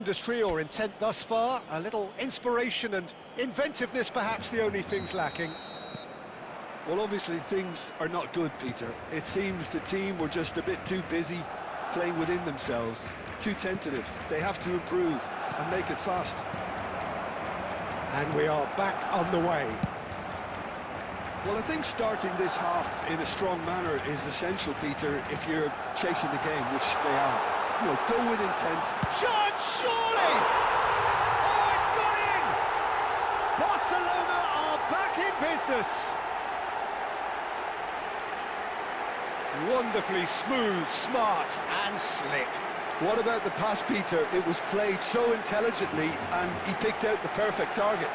Industry or intent thus far, a little inspiration and inventiveness perhaps the only things lacking. Well, obviously things are not good, Peter. It seems the team were just a bit too busy playing within themselves, too tentative. They have to improve and make it fast. And we are back on the way. Well, I think starting this half in a strong manner is essential, Peter, if you're chasing the game, which they are. You know, go with intent. Shot, surely! Oh, it's gone in! Barcelona are back in business. Wonderfully smooth, smart and slick. What about the pass, Peter? It was played so intelligently and he picked out the perfect target.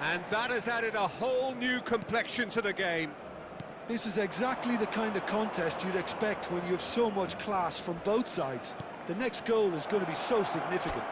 And that has added a whole new complexion to the game. This is exactly the kind of contest you'd expect when you have so much class from both sides. The next goal is going to be so significant.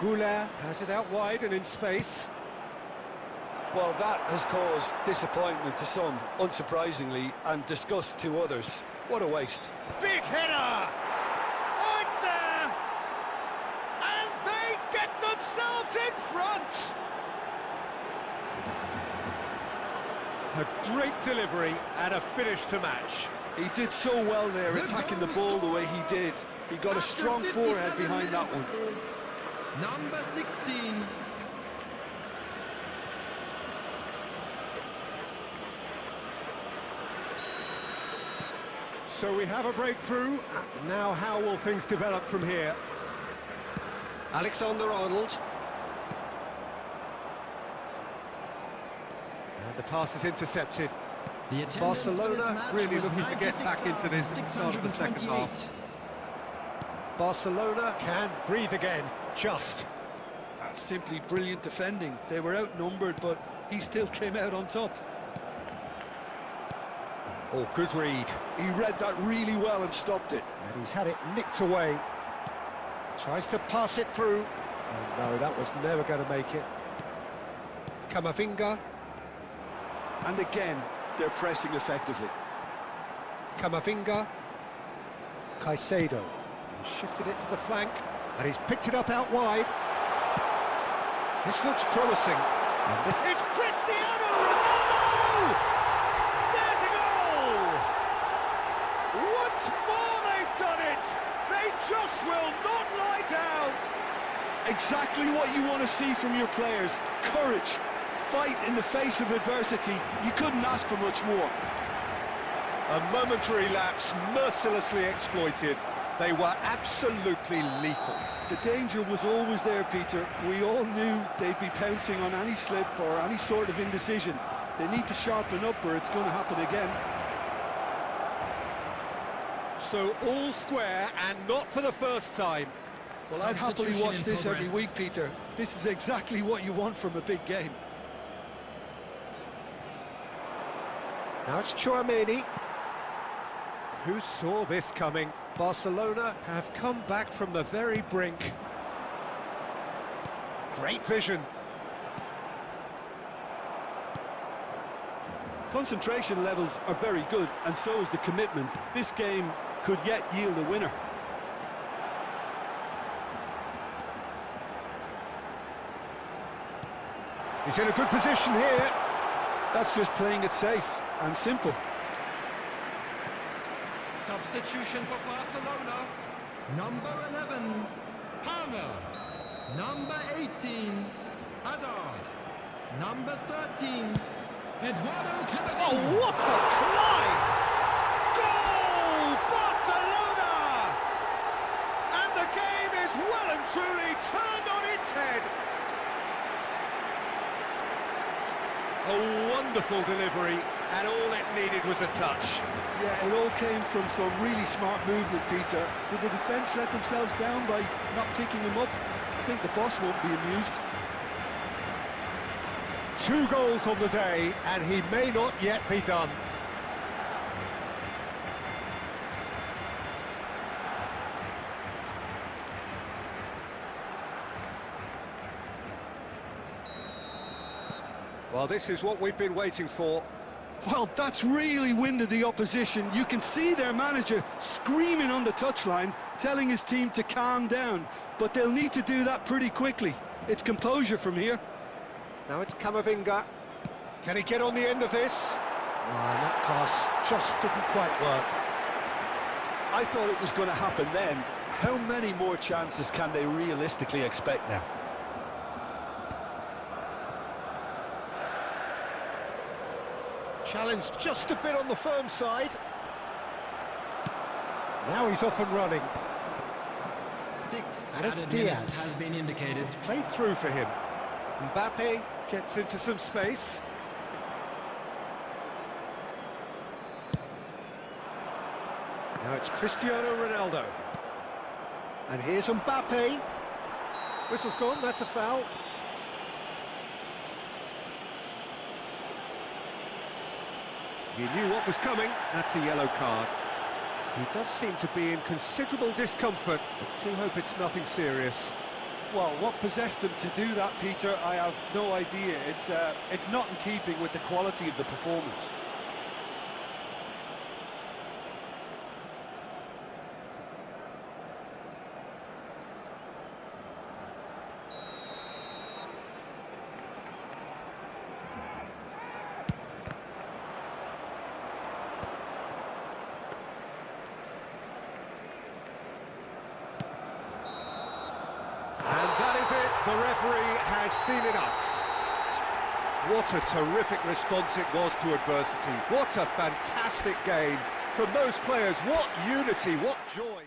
Goulart has it out wide and in space. Well, that has caused disappointment to some, unsurprisingly, and disgust to others. What a waste. Big header! Oh, it's there! And they get themselves in front! A great delivery and a finish to match. He did so well there, attacking the ball the way he did. He got a strong forehead behind that one. Number 16. So we have a breakthrough. Now how will things develop from here? Alexander-Arnold. And the pass is intercepted. Barcelona really looking to get back into this at the start of the second half. Barcelona can breathe again, just. That's simply brilliant defending. They were outnumbered, but he still came out on top. Oh, good read. He read that really well and stopped it. And he's had it nicked away. Tries to pass it through. Oh, no, that was never going to make it. Camavinga. And again, they're pressing effectively. Camavinga. Caicedo. He's shifted it to the flank, and he's picked it up out wide. This looks promising. And this... It's Cristiano Ronaldo! There's a goal! Once more they've done it! They just will not lie down! Exactly what you want to see from your players. Courage. Fight in the face of adversity. You couldn't ask for much more. A momentary lapse mercilessly exploited. They were absolutely lethal. The danger was always there, Peter. We all knew they'd be pouncing on any slip or any sort of indecision. They need to sharpen up or it's going to happen again. So all square and not for the first time. Well, I'd happily watch this every week, Peter. This is exactly what you want from a big game. Now it's Tchouaméni. Who saw this coming? Barcelona have come back from the very brink. Great vision. Concentration levels are very good, and so is the commitment. This game could yet yield a winner. He's in a good position here. That's just playing it safe and simple. Substitution for Barcelona. Number 11, Palmer. Number 18, Hazard. Number 13, Eduardo Camavinga. Oh, what a climb! Goal! Barcelona! And the game is well and truly turned on its head. A wonderful delivery, and all it needed was a touch. Yeah, it all came from some really smart movement, Peter. Did the defence let themselves down by not picking him up? I think the boss won't be amused. 2 goals on the day, and he may not yet be done. Well, this is what we've been waiting for. Well, that's really winded the opposition. You can see their manager screaming on the touchline, telling his team to calm down. But they'll need to do that pretty quickly. It's composure from here. Now it's Camavinga. Can he get on the end of this? That pass just didn't quite work. I thought it was going to happen then. How many more chances can they realistically expect now? Challenged just a bit on the firm side. Now he's off and running. 6 And it's added Diaz. minutes has been indicated. Played through for him. Mbappe gets into some space. Now it's Cristiano Ronaldo. And here's Mbappe. Whistle's gone, that's a foul. He knew what was coming, that's a yellow card. He does seem to be in considerable discomfort, but do hope it's nothing serious. Well, what possessed him to do that, Peter, I have no idea. It's not in keeping with the quality of the performance. The referee has seen enough. What a terrific response it was to adversity. What a fantastic game from those players. What unity, what joy.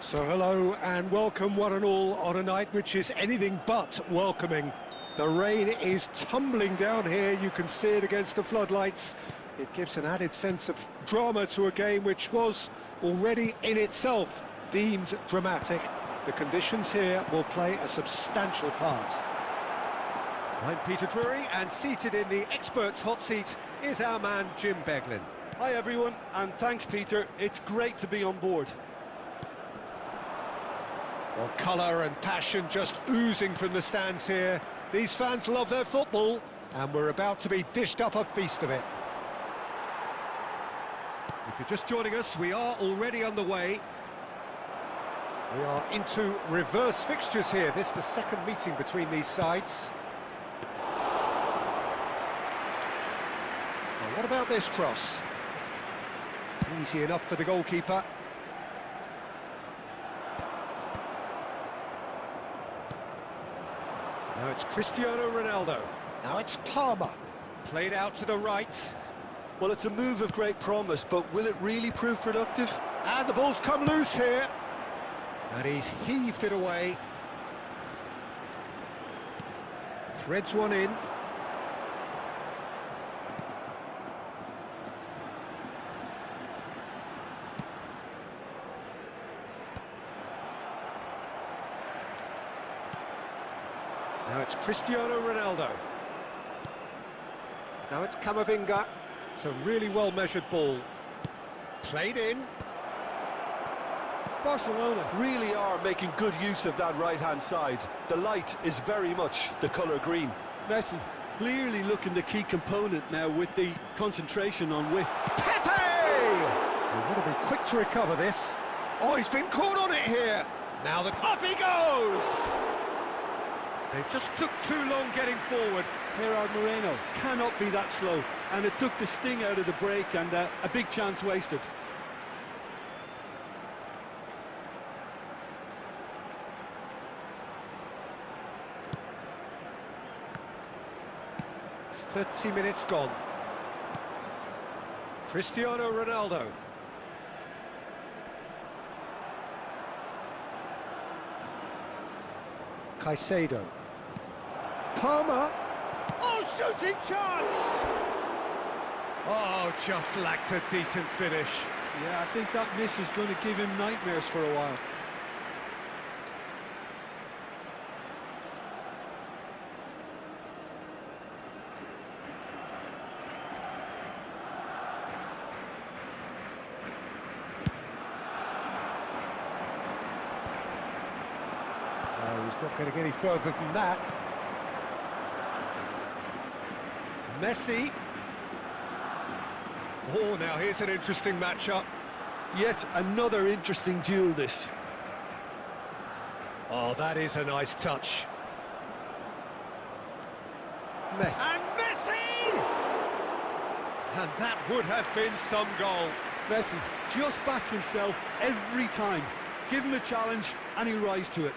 So hello and welcome one and all on a night which is anything but welcoming. The rain is tumbling down here, you can see it against the floodlights. It gives an added sense of drama to a game which was already in itself deemed dramatic. The conditions here will play a substantial part. I'm Peter Drury, and seated in the experts' hot seat is our man Jim Beglin. Hi everyone, and thanks Peter, it's great to be on board. Well, colour and passion just oozing from the stands here. These fans love their football, and we're about to be dished up a feast of it. If you're just joining us, we are already underway. We are into reverse fixtures here. This is the second meeting between these sides. Now, what about this cross? Easy enough for the goalkeeper. Now it's Cristiano Ronaldo. Now it's Palmer. Played out to the right. Well, it's a move of great promise, but will it really prove productive? And the ball's come loose here. And he's heaved it away. Threads one in. Now it's Cristiano Ronaldo. Now it's Camavinga. It's a really well-measured ball. Played in. Barcelona really are making good use of that right-hand side. The light is very much the colour green. Messi clearly looking the key component now with the concentration on width. Pepe! He would have been quick to recover this. Oh, he's been caught on it here. Now up he goes! They just took too long getting forward. Gerard Moreno cannot be that slow, and it took the sting out of the break and a big chance wasted. "30 minutes gone. Cristiano Ronaldo. Caicedo. Palmer. Oh, shooting chance! Oh, just lacked a decent finish. Yeah, I think that miss is going to give him nightmares for a while. No, he's not getting any further than that. Messi. Oh, now here's an interesting matchup. Yet another interesting duel, this. Oh, that is a nice touch. Messi. And Messi! And that would have been some goal. Messi just backs himself every time. Give him a challenge and he'll rise to it.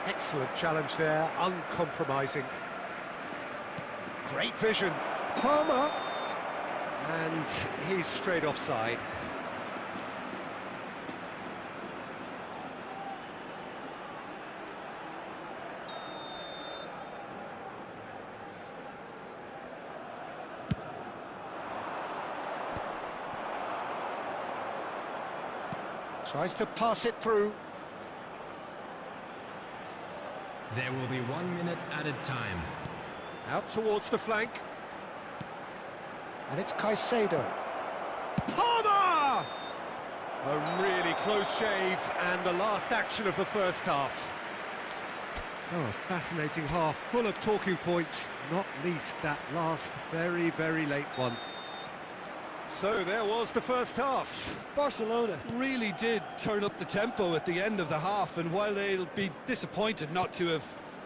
Excellent challenge there, uncompromising. Great vision. Palmer. And he's straight offside. Tries to pass it through. There will be 1 minute added time. Out towards the flank. And it's Caicedo. Palmer! A really close shave, and the last action of the first half. So a fascinating half, full of talking points, not least that last very, very late one. So there was the first half. Barcelona really did turn up the tempo at the end of the half, and while they'll be disappointed not to have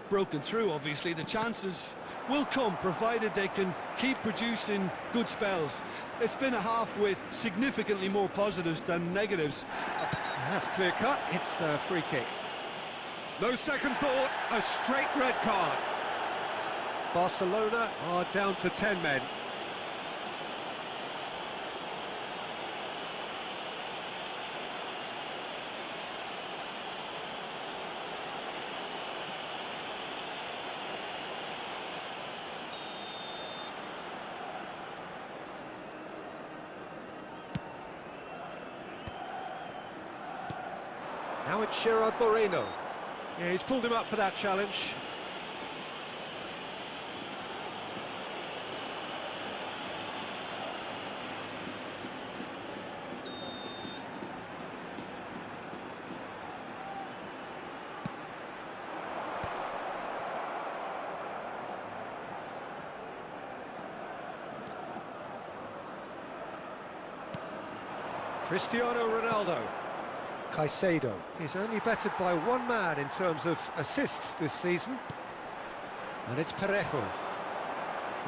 broken through, obviously, the chances will come, provided they can keep producing good spells. It's been a half with significantly more positives than negatives. That's clear cut, it's a free kick. No second thought, a straight red card. Barcelona are down to 10 men. Now it's Gerard Moreno. Yeah, he's pulled him up for that challenge. Cristiano Ronaldo. Caicedo is only bettered by one man in terms of assists this season. And it's Parejo.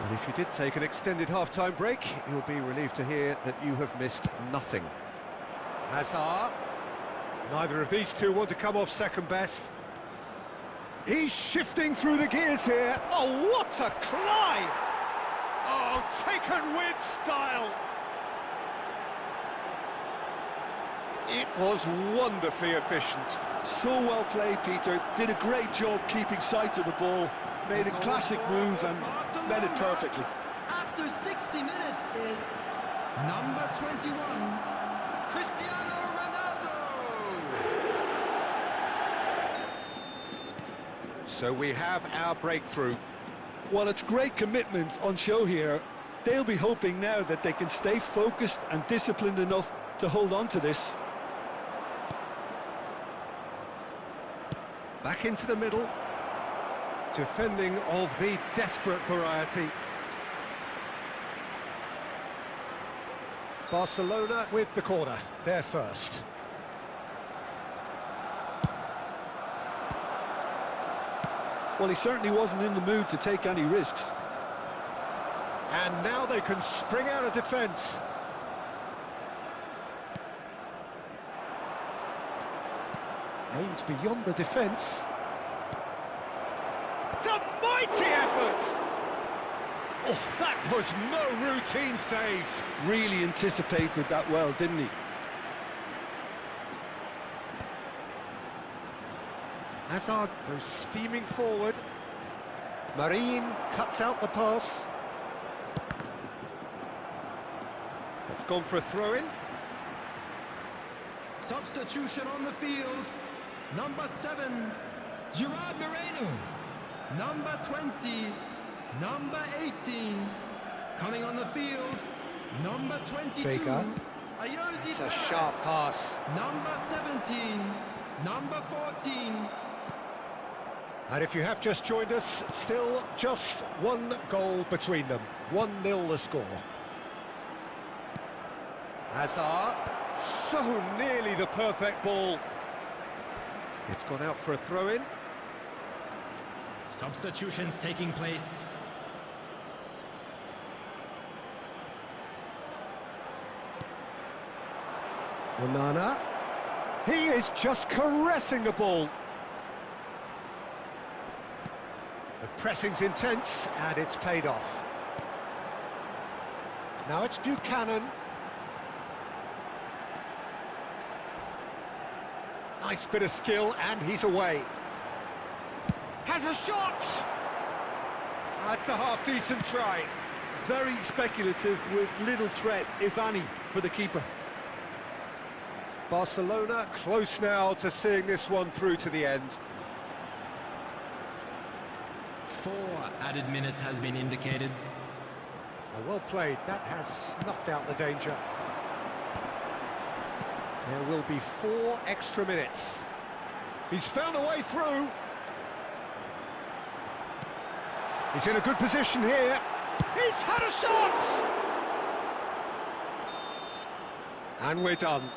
And if you did take an extended half-time break, you'll be relieved to hear that you have missed nothing. Hazard. Neither of these two want to come off second best. He's shifting through the gears here. Oh, what a climb! Oh, taken with style. It was wonderfully efficient. So well played, Peter. Did a great job keeping sight of the ball. Made a classic move and led it perfectly. After 60 minutes is number 21, Cristiano Ronaldo. So we have our breakthrough. Well, it's great commitment on show here. They'll be hoping now that they can stay focused and disciplined enough to hold on to this. Back into the middle. Defending of the desperate variety. Barcelona with the corner, they're first. Well, he certainly wasn't in the mood to take any risks. And now they can spring out of defence. Aimed beyond the defence. It's a mighty effort! Oh, that was no routine save. Really anticipated that well, didn't he? Hazard goes steaming forward. Marine cuts out the pass. It's gone for a throw-in. Substitution on the field. Number 7, Gerard Moreno. Number 20, number 18. Coming on the field, number 22. Vega. Ayoze It's a Perez. sharp pass. Number 17, number 14. And if you have just joined us, still just one goal between them. 1-0 the score. Hazard, so nearly the perfect ball. It's gone out for a throw-in. Substitutions taking place. Onana. He is just caressing the ball. The pressing's intense, and it's paid off. Now it's Buchanan. Nice bit of skill, and he's away. Has a shot! That's a half-decent try. Very speculative with little threat, if any, for the keeper. Barcelona close now to seeing this one through to the end. 4 added minutes has been indicated. Well played, that has snuffed out the danger. There will be 4 extra minutes. He's found a way through. He's in a good position here. He's had a shot! And we're done.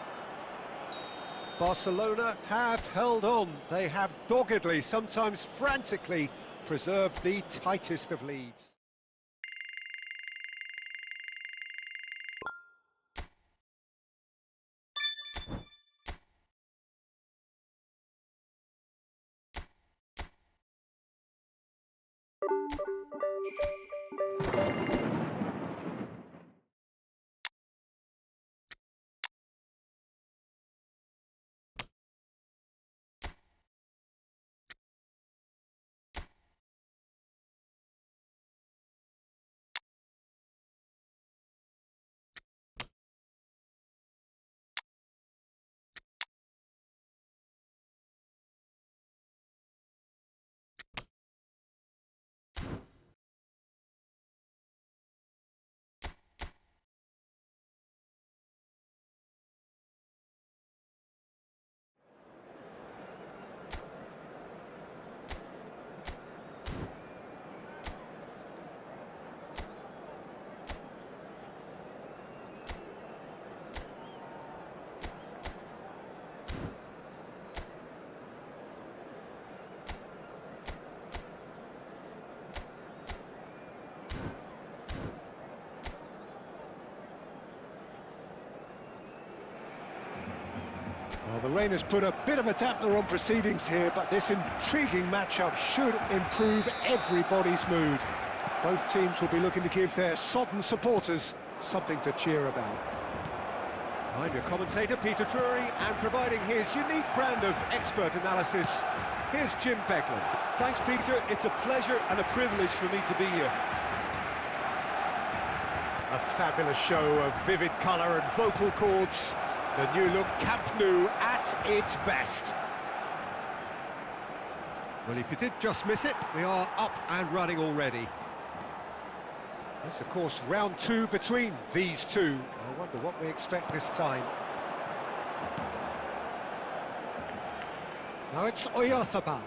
Barcelona have held on. They have doggedly, sometimes frantically, preserved the tightest of leads. Well, the rain has put a bit of a dampener on proceedings here, but this intriguing matchup should improve everybody's mood. Both teams will be looking to give their sodden supporters something to cheer about. I'm your commentator, Peter Drury, and providing his unique brand of expert analysis, here's Jim Beglin. Thanks, Peter. It's a pleasure and a privilege for me to be here. A fabulous show of vivid colour and vocal cords. The new look Camp Nou at its best. Well, if you did just miss it, we are up and running already. It's, of course, round 2 between these two. I wonder what we expect this time. Now it's Oyarzabal.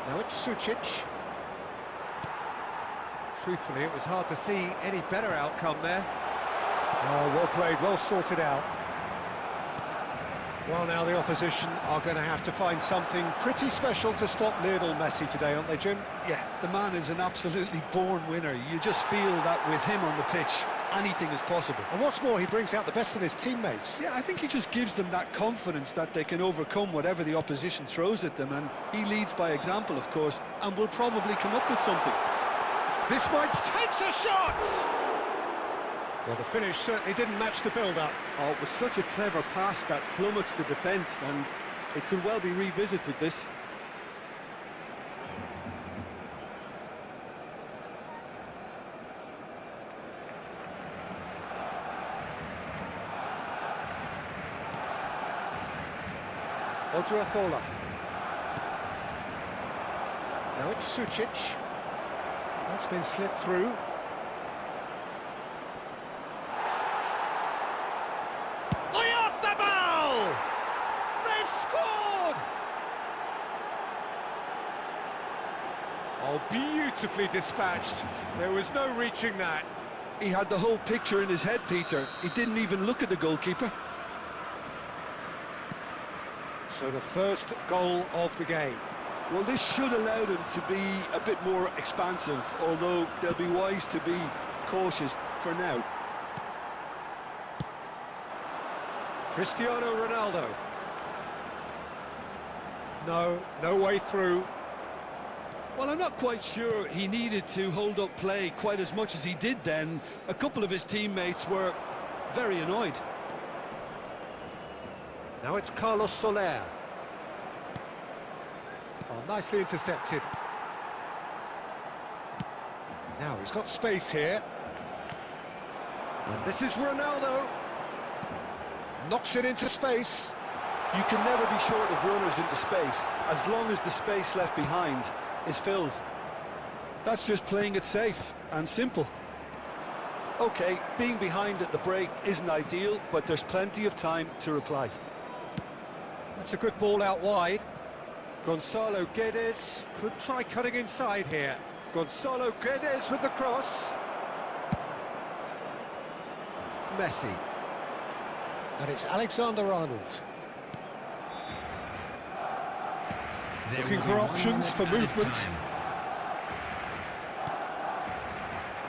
Now it's Sucic. Truthfully, it was hard to see any better outcome there. Oh, well played, well sorted out. Well, now the opposition are going to have to find something pretty special to stop Lionel Messi today, aren't they, Jim? Yeah, the man is an absolutely born winner. You just feel that with him on the pitch, anything is possible. And what's more, he brings out the best in his teammates. Yeah, I think he just gives them that confidence that they can overcome whatever the opposition throws at them, and he leads by example, of course, and will probably come up with something. This might takes a shot! Well, the finish certainly didn't match the build-up. Oh, it was such a clever pass that flummoxed the defence, and it could well be revisited, this. Odriozola. Now it's Sucic. That's been slipped through. Oyarzabal! They've scored! Oh, beautifully dispatched. There was no reaching that. He had the whole picture in his head, Peter. He didn't even look at the goalkeeper. So the first goal of the game. Well, this should allow them to be a bit more expansive, although they'll be wise to be cautious for now. Cristiano Ronaldo. No way through. Well, I'm not quite sure he needed to hold up play quite as much as he did then. A couple of his teammates were very annoyed. Now it's Carlos Soler. Oh, nicely intercepted. Now he's got space here. And this is Ronaldo. Knocks it into space. You can never be short of runners into space, as long as the space left behind is filled. That's just playing it safe and simple. Okay, being behind at the break isn't ideal, but there's plenty of time to reply. That's a good ball out wide. Gonzalo Guedes could try cutting inside here. Gonzalo Guedes with the cross. Messi. And it's Alexander-Arnold. Looking for options for movement.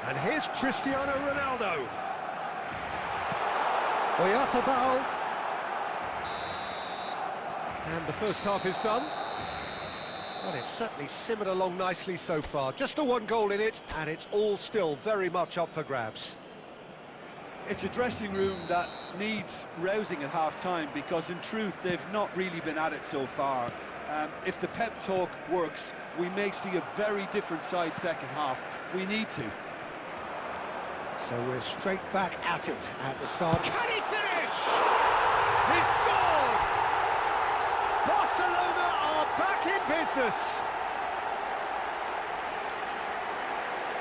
And here's Cristiano Ronaldo. Oyarzabal. And the first half is done. Well, it's certainly simmered along nicely so far. Just the one goal in it, and it's all still very much up for grabs. It's a dressing room that needs rousing at half-time, because in truth they've not really been at it so far. If the pep talk works, we may see a very different side second half. We need to. So we're straight back at it at the start. Can he finish? He scored! Barcelona are back in business.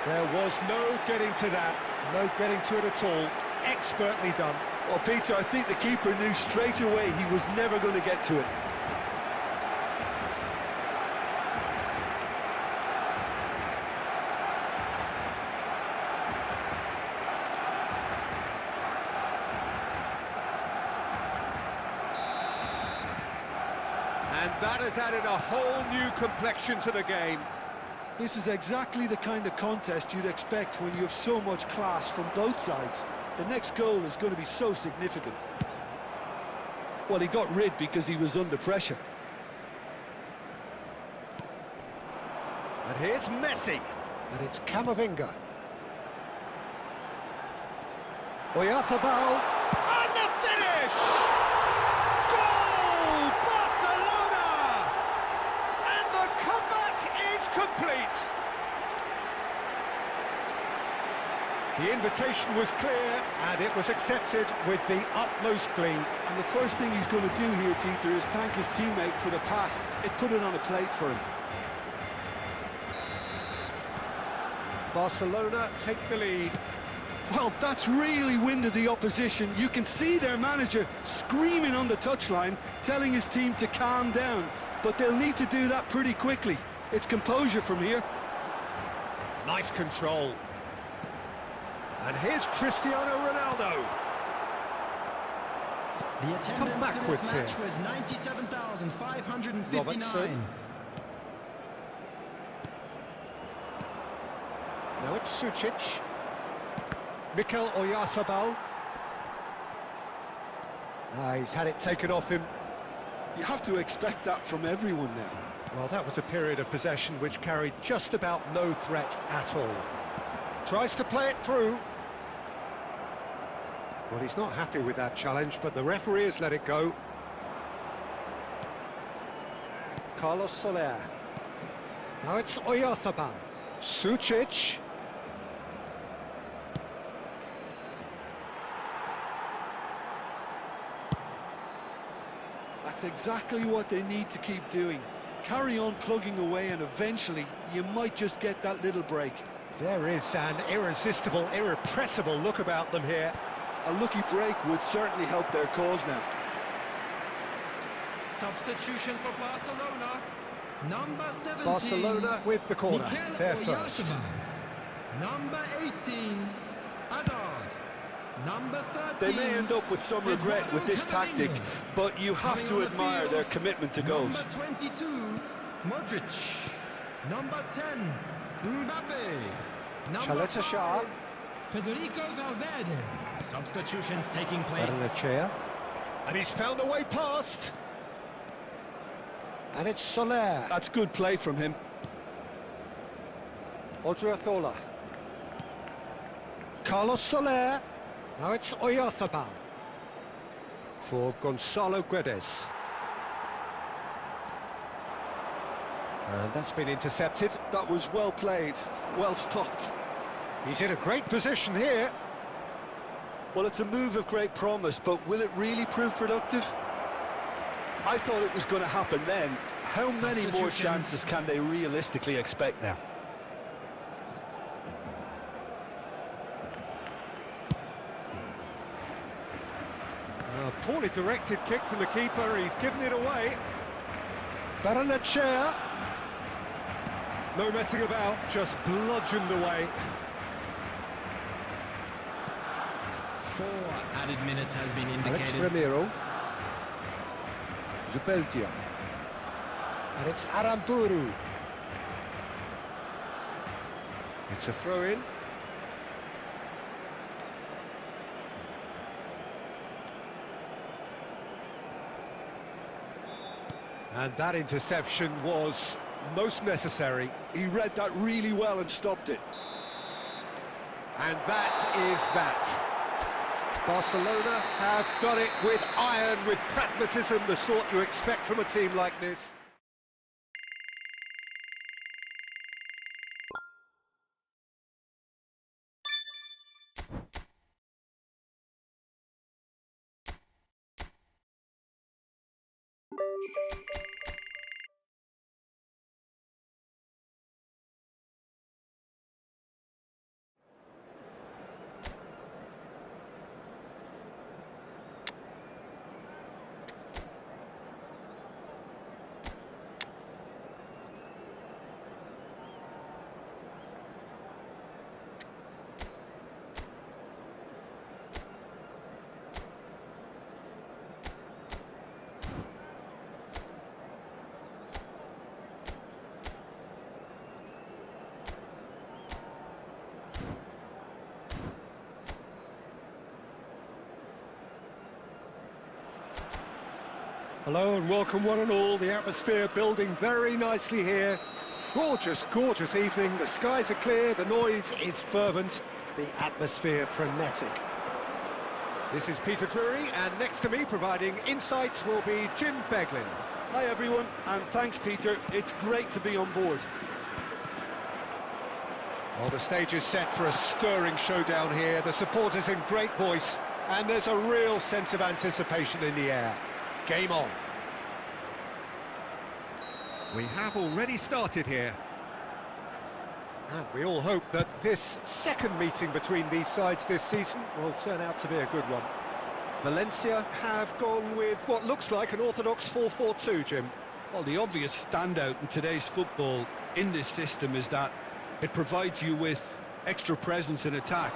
There was no getting to that, no getting to it at all. Expertly done. Well, Peter, I think the keeper knew straight away he was never going to get to it. And that has added a whole new complexion to the game. This is exactly the kind of contest you'd expect when you have so much class from both sides. The next goal is going to be so significant. Well, he got rid because he was under pressure. And here's Messi. And it's Camavinga. Oyarzabal. And the finish! Goal! Barcelona! And the comeback is complete. The invitation was clear, and it was accepted with the utmost glee. And the first thing he's going to do here, Peter, is thank his teammate for the pass. It put it on a plate for him. Barcelona take the lead. Well, that's really winded the opposition. You can see their manager screaming on the touchline, telling his team to calm down. But they'll need to do that pretty quickly. It's composure from here. Nice control. And here's Cristiano Ronaldo. The attendance Come backwards for this match here. was 97,559. Robertson. Now it's Sucic. Mikel Oyarzabal. He's had it taken off him. You have to expect that from everyone now. Well, that was a period of possession which carried just about no threat at all. Tries to play it through. Well, he's not happy with that challenge, but the referee has let it go. Carlos Soler. Now it's Oyarzabal. Sucic. That's exactly what they need to keep doing. Carry on plugging away, and eventually you might just get that little break. There is an irresistible, irrepressible look about them here. A lucky break would certainly help their cause now. Substitution for Barcelona. Number 17. Barcelona with the corner. Mikel They're first. Oyarzabal. Number 18. Hazard. Number 13. They may end up with some regret with this tactic, but you have to admire their commitment to goals. Number 22. Modric. Number 10. Mbappe. Number Chaleta-Shah. 5. Federico Valverde. Substitutions taking place. Barrenechea. And he's found a way past. And it's Soler. That's good play from him. Odriozola. Carlos Soler. Now it's Oyarzabal. For Gonzalo Guedes. And that's been intercepted. That was well played, well stopped. He's in a great position here. Well, it's a move of great promise, but will it really prove productive? I thought it was going to happen then. How many more chances can they realistically expect now? A poorly directed kick from the keeper. He's given it away. Barrenechea. No messing about, just bludgeoned away. 4 added minutes has been Alex indicated. Ramiro. Zubeldia. And it's Aramburu. It's a throw-in. And that interception was most necessary. He read that really well and stopped it. And that is that. Barcelona have done it with iron, with pragmatism, the sort you expect from a team like this. Hello and welcome one and all. The atmosphere building very nicely here. Gorgeous, gorgeous evening. The skies are clear, the noise is fervent, the atmosphere frenetic. This is Peter Drury, and next to me providing insights will be Jim Beglin. Hi everyone, and thanks Peter, it's great to be on board. Well, the stage is set for a stirring showdown here. The supporters in great voice, and there's a real sense of anticipation in the air. Game on. We have already started here. And we all hope that this second meeting between these sides this season will turn out to be a good one. Valencia have gone with what looks like an orthodox 4-4-2, Jim. Well, the obvious standout in today's football in this system is that it provides you with extra presence in attack.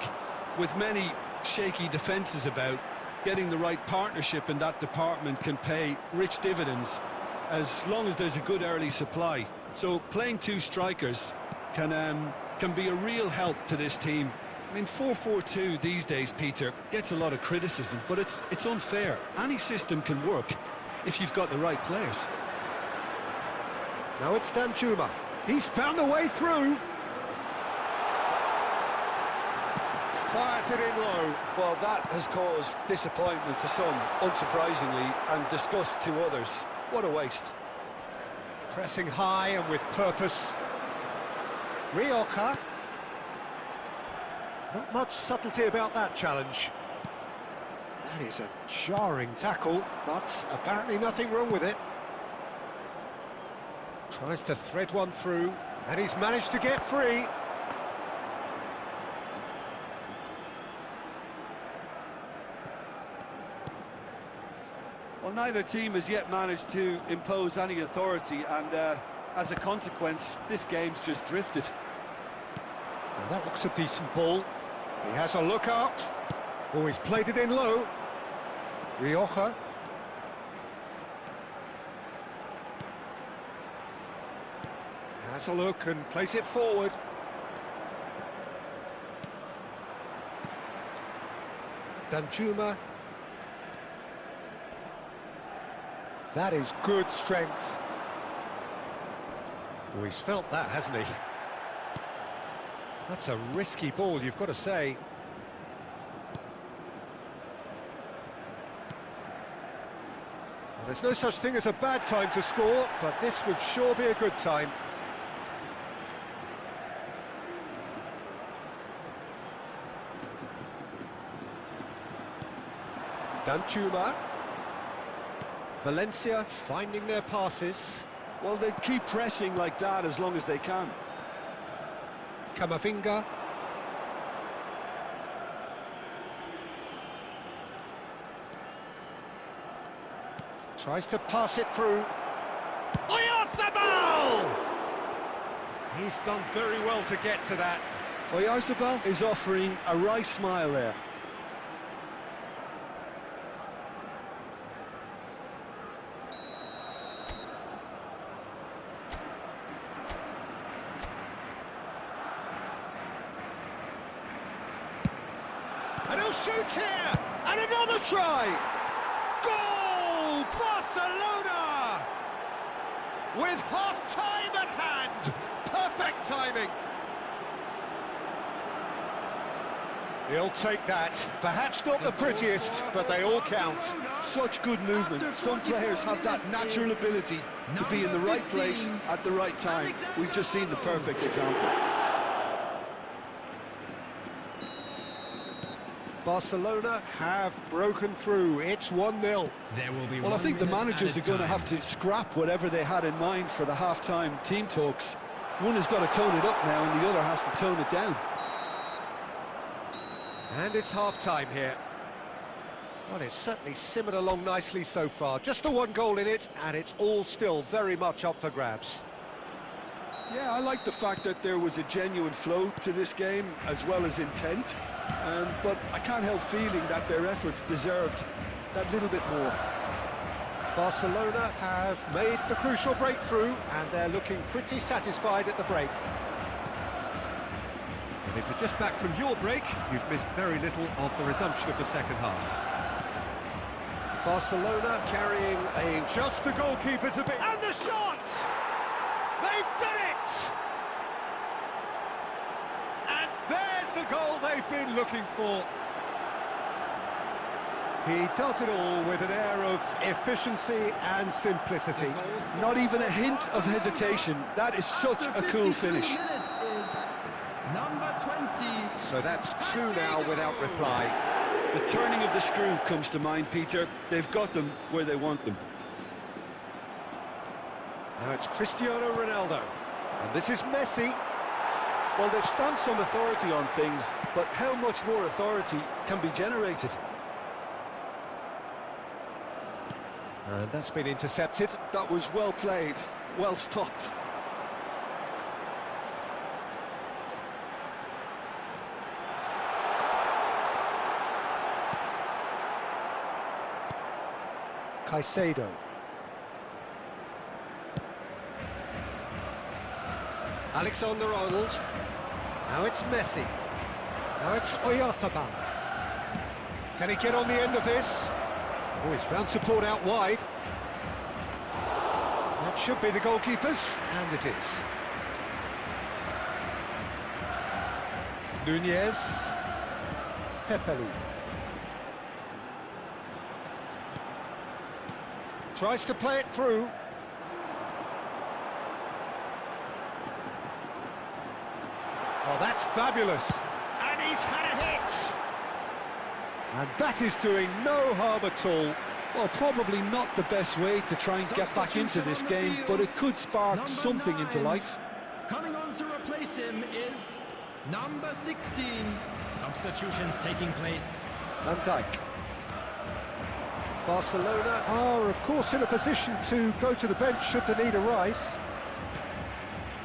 With many shaky defences about, getting the right partnership in that department can pay rich dividends as long as there's a good early supply. So playing two strikers can be a real help to this team. I mean, 4-4-2 these days, Peter, gets a lot of criticism, but it's unfair. Any system can work if you've got the right players. Now it's Danjuma. He's found a way through. Fires it in low. Well, that has caused disappointment to some, unsurprisingly, and disgust to others. What a waste. Pressing high and with purpose. Rioja. Not much subtlety about that challenge. That is a jarring tackle, but apparently nothing wrong with it. Tries to thread one through, and he's managed to get free. Well, neither team has yet managed to impose any authority, and as a consequence, this game's just drifted. Now that looks a decent ball. He has a look up. Oh, he's played it in low. Rioja. Has a look and plays it forward. Danjuma. That is good strength. Oh, he's felt that, hasn't he? That's a risky ball, you've got to say. Well, there's no such thing as a bad time to score, but this would sure be a good time. Danjuma. Valencia finding their passes. Well, they keep pressing like that as long as they can. Camavinga. Tries to pass it through. Oyarzabal! He's done very well to get to that. Oyarzabal is offering a wry smile there. And he'll shoot here! And another try! Goal! Barcelona! With half-time at hand! Perfect timing! He'll take that. Perhaps not the prettiest, but they all count. Such good movement. Some players have that natural ability to be in the right place at the right time. We've just seen the perfect example. Barcelona have broken through. It's 1-0. Well, I think the managers are going to have to scrap whatever they had in mind for the half-time team talks. One has got to tone it up now, and the other has to tone it down. And it's half-time here. Well, it's certainly simmered along nicely so far. Just the one goal in it, and it's all still very much up for grabs. Yeah, I like the fact that there was a genuine flow to this game, as well as intent. But I can't help feeling that their efforts deserved that little bit more. Barcelona have made the crucial breakthrough, and they're looking pretty satisfied at the break. And if you're just back from your break, you've missed very little of the resumption of the second half. Barcelona carrying just the goalkeeper to beat. And the shot! They've done it! And there's the goal they've been looking for. He does it all with an air of efficiency and simplicity. Not even a hint of hesitation. That is such a cool finish. Number So that's two now without reply. The turning of the screw comes to mind, Peter. They've got them where they want them. Now it's Cristiano Ronaldo. And this is Messi. Well, they've stamped some authority on things, but how much more authority can be generated? And that's been intercepted. That was well played, well stopped. Caicedo. Alexander-Arnold. Now it's Messi. Now it's Oyarzabal. Can he get on the end of this? Oh, he's found support out wide. That should be the goalkeeper's, and it is. Nunez. Pepelu. Tries to play it through. Oh, that's fabulous. And he's had a hit. And that is doing no harm at all. Well, probably not the best way to try and get back into this game, but it could spark Number something 9. into life. Coming on to replace him is number 16. Substitutions taking place. Van Dijk. Barcelona are, of course, in a position to go to the bench should the need arise.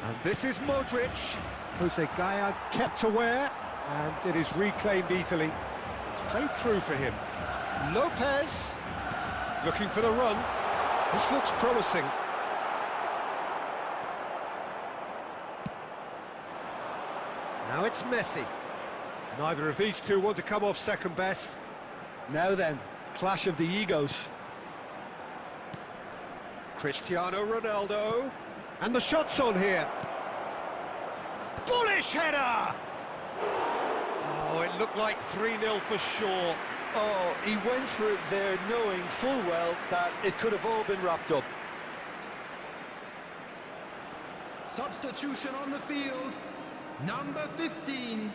And this is Modric. Jose Gaya kept aware, and it is reclaimed easily. It's played through for him. Lopez, looking for the run. This looks promising. Now it's Messi. Neither of these two want to come off second best. Now then, clash of the egos. Cristiano Ronaldo. And the shot's on here. Bullish header! Oh, it looked like 3-0 for sure. Oh, he went for it there knowing full well that it could have all been wrapped up. Substitution on the field. Number 15.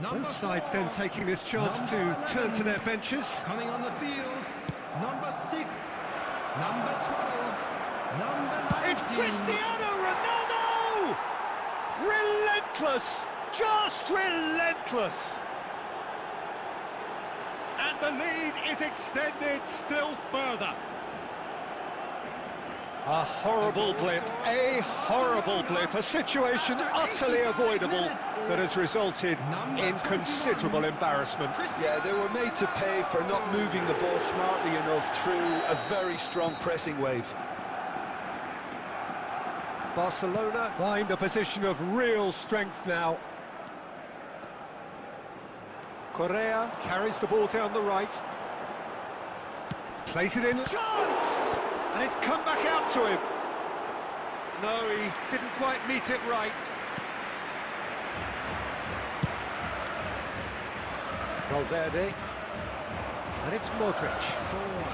Both sides then taking this chance to turn to their benches. Coming on the field. Number 6. Number 12. Number 19. It's Cristiano Ronaldo! Relentless! Just relentless! And the lead is extended still further. A horrible blip, a situation utterly avoidable that has resulted in considerable embarrassment. Yeah, they were made to pay for not moving the ball smartly enough through a very strong pressing wave. Barcelona find a position of real strength now. Correa carries the ball down the right. Plays it in. Chance! And it's come back out to him. No, he didn't quite meet it right. Valverde. And it's Modric.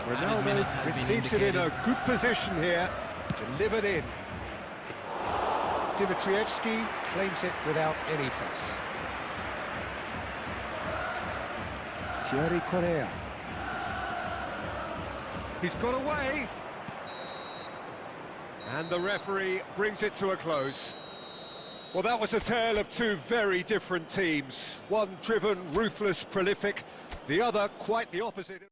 Ronaldo receives it in a good position here. Delivered in. Dimitrievski claims it without any fuss. Thierry Correa. He's got away. And the referee brings it to a close. Well, that was a tale of two very different teams. One driven, ruthless, prolific. The other quite the opposite.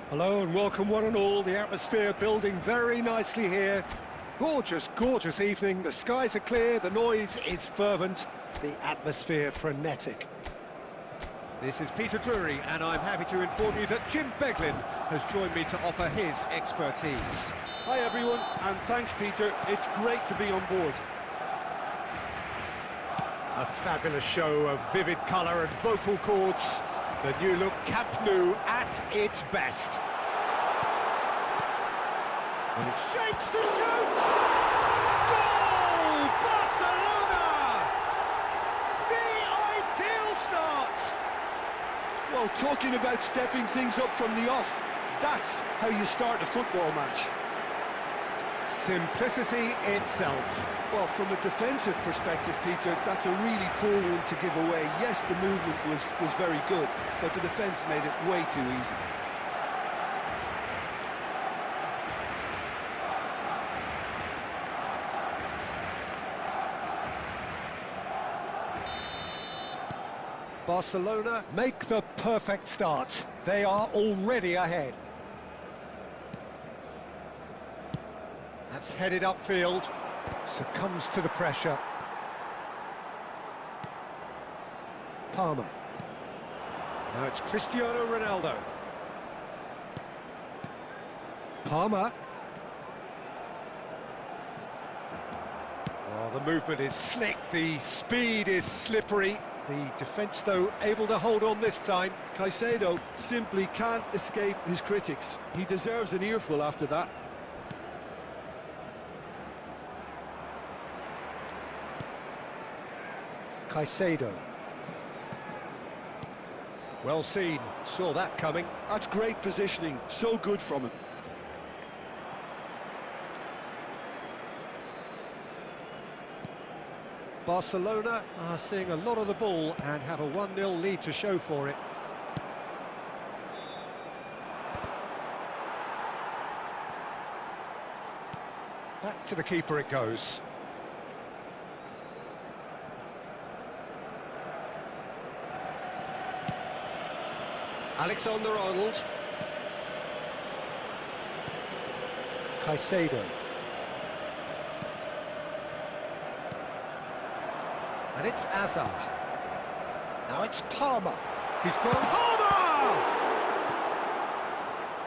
Hello and welcome one and all. The atmosphere building very nicely here. Gorgeous, gorgeous evening. The skies are clear, the noise is fervent, the atmosphere frenetic. This is Peter Drury, and I'm happy to inform you that Jim Beglin has joined me to offer his expertise. Hi everyone, and thanks Peter, it's great to be on board. A fabulous show of vivid colour and vocal cords. The new look Camp Nou at its best. And it shapes to shoot! Goal! Barcelona! The ideal start! Well, talking about stepping things up from the off, that's how you start a football match. Simplicity itself. Well, from a defensive perspective, Peter, that's a really poor one to give away. Yes, the movement was very good, but the defence made it way too easy. Barcelona make the perfect start. They are already ahead. That's headed upfield. Succumbs to the pressure. Palmer. Now it's Cristiano Ronaldo. Palmer. Oh, the movement is slick, the speed is slippery. The defence, though, able to hold on this time. Caicedo simply can't escape his critics. He deserves an earful after that. Caicedo. Well seen, saw that coming. That's great positioning, so good from him. Barcelona are seeing a lot of the ball and have a 1-0 lead to show for it. Back to the keeper it goes. Alexander-Arnold. Caicedo. And it's Hazard. Now it's Palmer. He's got a Palmer!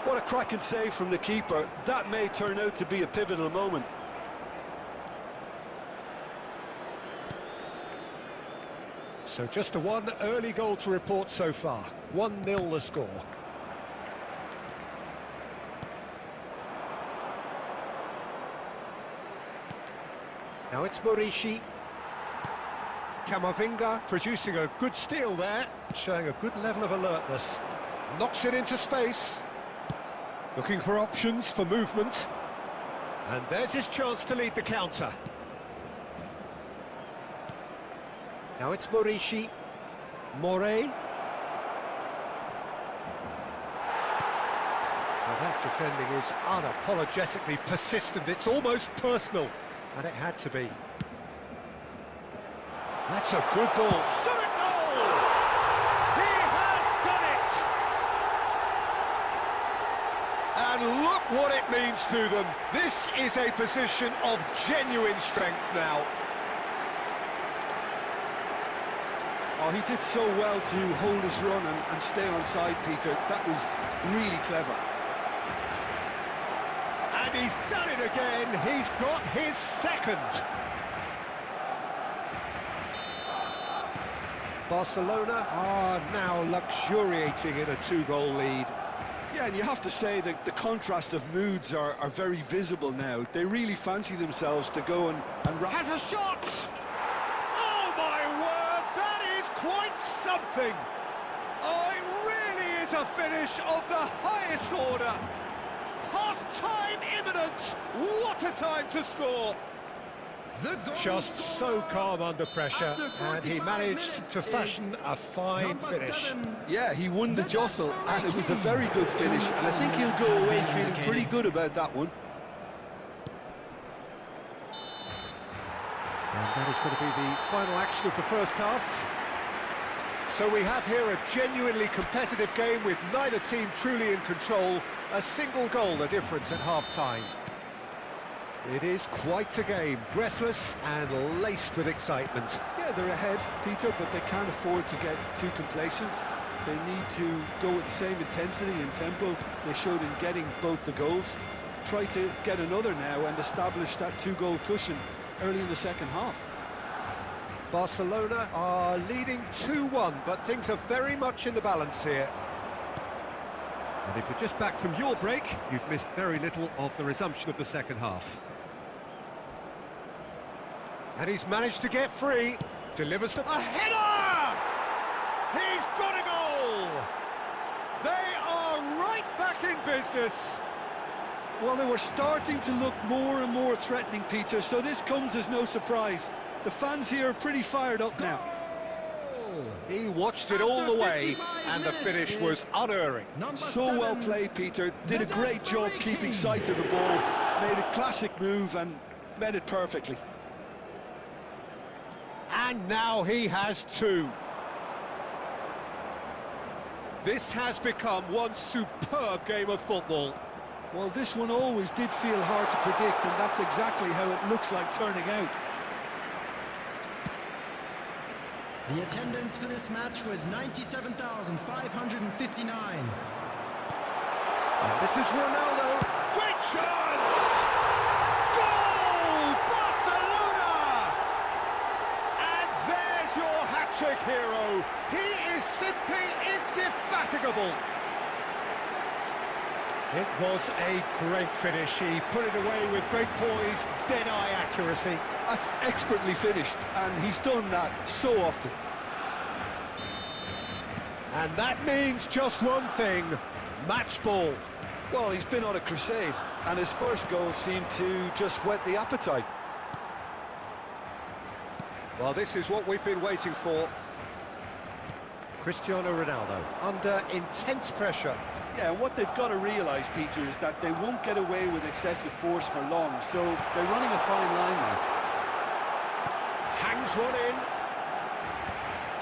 What a cracking save from the keeper. That may turn out to be a pivotal moment. So just a one early goal to report so far. 1-0 the score. Now it's Morishi. Camavinga producing a good steal there, showing a good level of alertness. Knocks it into space. Looking for options for movement. And there's his chance to lead the counter. Now it's Morishi. Morey. Well, that defending is unapologetically persistent. It's almost personal, and it had to be. That's a good ball. Shot a goal! He has done it! And look what it means to them. This is a position of genuine strength now. Oh, he did so well to hold his run and stay on side, Peter. That was really clever. And he's done it again. He's got his second. Barcelona are now luxuriating in a 2-goal lead. Yeah, and you have to say that the contrast of moods are very visible now. They really fancy themselves to go and Has a shot! Oh my word, that is quite something! Oh, it really is a finish of the highest order! Half-time imminent! What a time to score! Just so calm under pressure, and he managed to fashion a fine finish. Yeah, he won the jostle, and it was a very good finish, and I think he'll go away feeling pretty good about that one. And that is going to be the final action of the first half. So we have here a genuinely competitive game with neither team truly in control. A single goal the difference at half-time. It is quite a game, breathless and laced with excitement. Yeah, they're ahead, Peter, but they can't afford to get too complacent. They need to go with the same intensity and tempo they showed in getting both the goals. Try to get another now and establish that two-goal cushion early in the second half. Barcelona are leading 2-1, but things are very much in the balance here. And if you're just back from your break, you've missed very little of the resumption of the second half. And he's managed to get free. Delivers a header! He's got a goal! They are right back in business. Well, they were starting to look more and more threatening, Peter, so this comes as no surprise. The fans here are pretty fired up now. He watched it all the way, and the finish was unerring. So well played, Peter. Did a great job keeping sight of the ball. Made a classic move and met it perfectly. And now he has two. This has become one superb game of football. Well, this one always did feel hard to predict, and that's exactly how it looks like turning out. The attendance for this match was 97,559. And this is Ronaldo. Great chance! Goal! Barcelona! And there's your hat-trick hero. He is simply indefatigable. It was a great finish. He put it away with great poise, dead-eye accuracy. That's expertly finished, and he's done that so often. And that means just one thing, match ball. Well, he's been on a crusade, and his first goal seemed to just whet the appetite. Well, this is what we've been waiting for. Cristiano Ronaldo, under intense pressure. Yeah, what they've got to realise, Peter, is that they won't get away with excessive force for long, so they're running a fine line now. Hangs one in.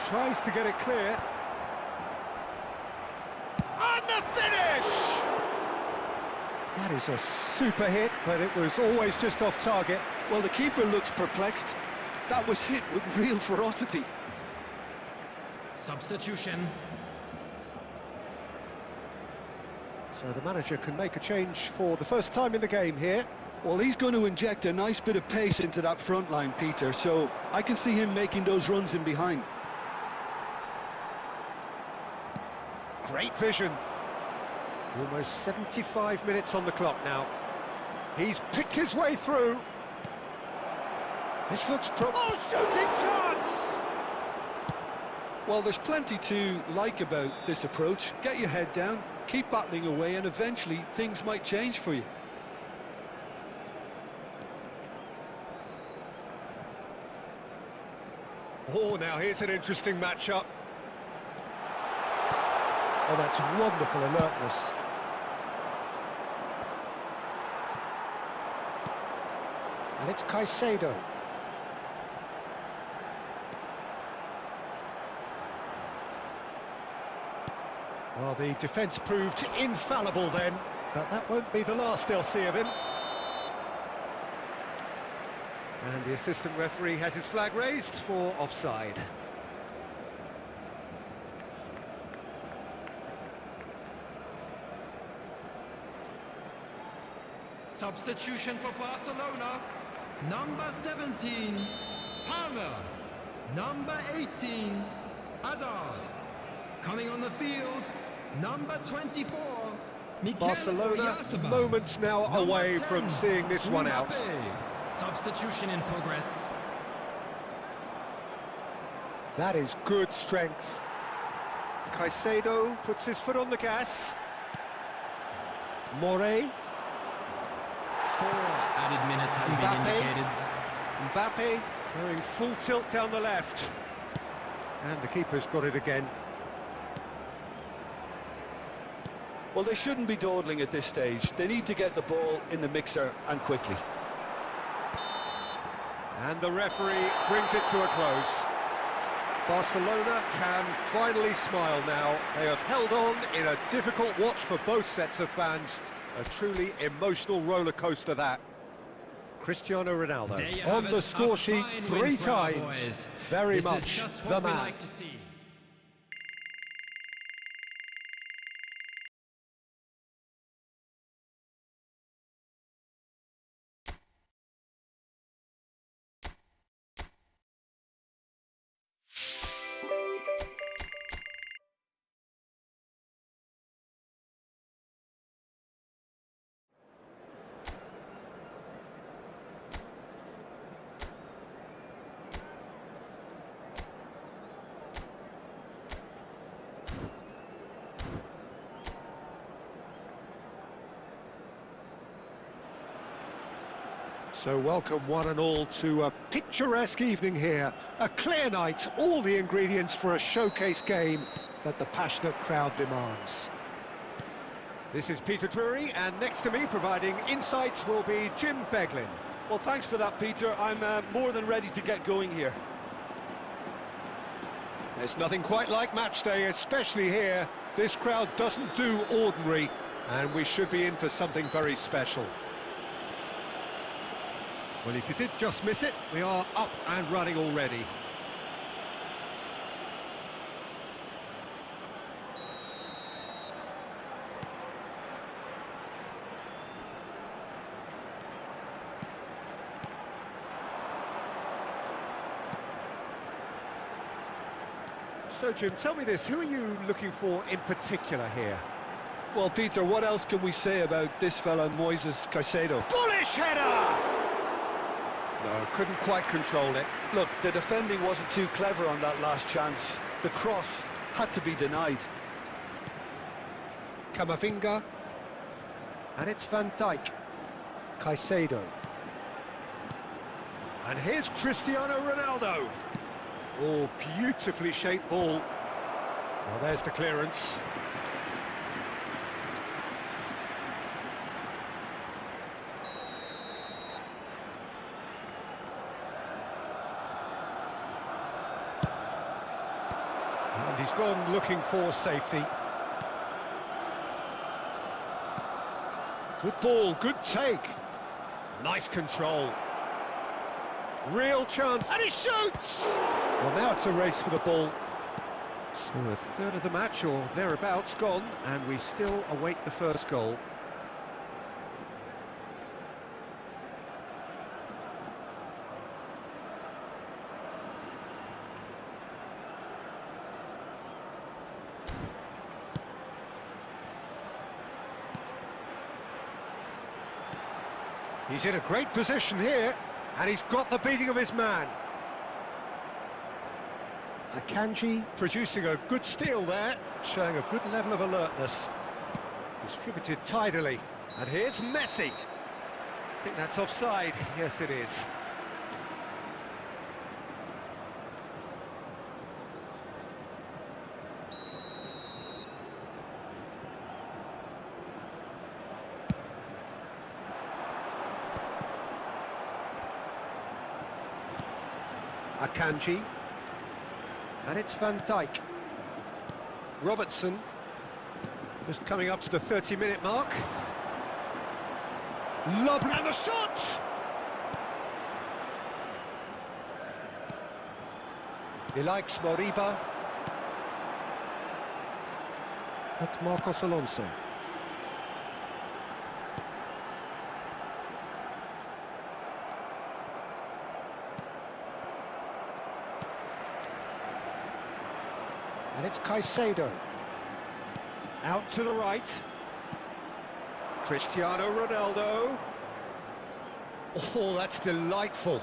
Tries to get it clear. And the finish! That is a super hit, but it was always just off target. Well, the keeper looks perplexed. That was hit with real ferocity. Substitution. So the manager can make a change for the first time in the game here. Well, he's going to inject a nice bit of pace into that front line, Peter, so I can see him making those runs in behind. Great vision. Almost 75 minutes on the clock now. He's picked his way through. This looks oh, shooting chance! Well, there's plenty to like about this approach. Get your head down, keep battling away, and eventually things might change for you. Oh, now here's an interesting matchup. Oh, that's wonderful alertness. And it's Caicedo. Well, the defence proved infallible then, but that won't be the last they'll see of him. And the assistant referee has his flag raised for offside. Substitution for Barcelona. Number 17, Palmer. Number 18, Hazard. Coming on the field, number 24, Barcelona moments now away from seeing this one out. Substitution in progress. That is good strength. Caicedo puts his foot on the gas. Morey. 4 added minutes has been indicated. Mbappe going full tilt down the left. And the keeper's got it again. Well, they shouldn't be dawdling at this stage. They need to get the ball in the mixer, and quickly. And the referee brings it to a close. Barcelona can finally smile now. They have held on in a difficult watch for both sets of fans. A truly emotional roller coaster that. Cristiano Ronaldo on the score sheet 3 times. Very much the man. So welcome one and all to a picturesque evening here. A clear night, all the ingredients for a showcase game that the passionate crowd demands. This is Peter Drury, and next to me providing insights will be Jim Beglin. Well, thanks for that, Peter. I'm more than ready to get going here. There's nothing quite like match day, especially here. This crowd doesn't do ordinary, and we should be in for something very special. Well, if you did just miss it, we are up and running already. So, Jim, tell me this, who are you looking for in particular here? Well, Peter, what else can we say about this fella, Moises Caicedo? Bullish header! No, couldn't quite control it. Look, the defending wasn't too clever on that last chance. The cross had to be denied. Camavinga. And it's Van Dijk. Caicedo. And here's Cristiano Ronaldo. Oh, beautifully shaped ball. Well, there's the clearance. And he's gone looking for safety. Good ball, good take. Nice control. Real chance, and he shoots! Well, now it's a race for the ball. So a third of the match, or thereabouts, gone, and we still await the first goal. He's in a great position here, and he's got the beating of his man. Akanji producing a good steal there, showing a good level of alertness. Distributed tidily. And here's Messi. I think that's offside. Yes, it is. Akanji. And it's Van Dijk. Robertson. Just coming up to the 30-minute mark. Lovely, and the shot! He likes Moriba. That's Marcos Alonso. And it's Caicedo. Out to the right. Cristiano Ronaldo. Oh, that's delightful.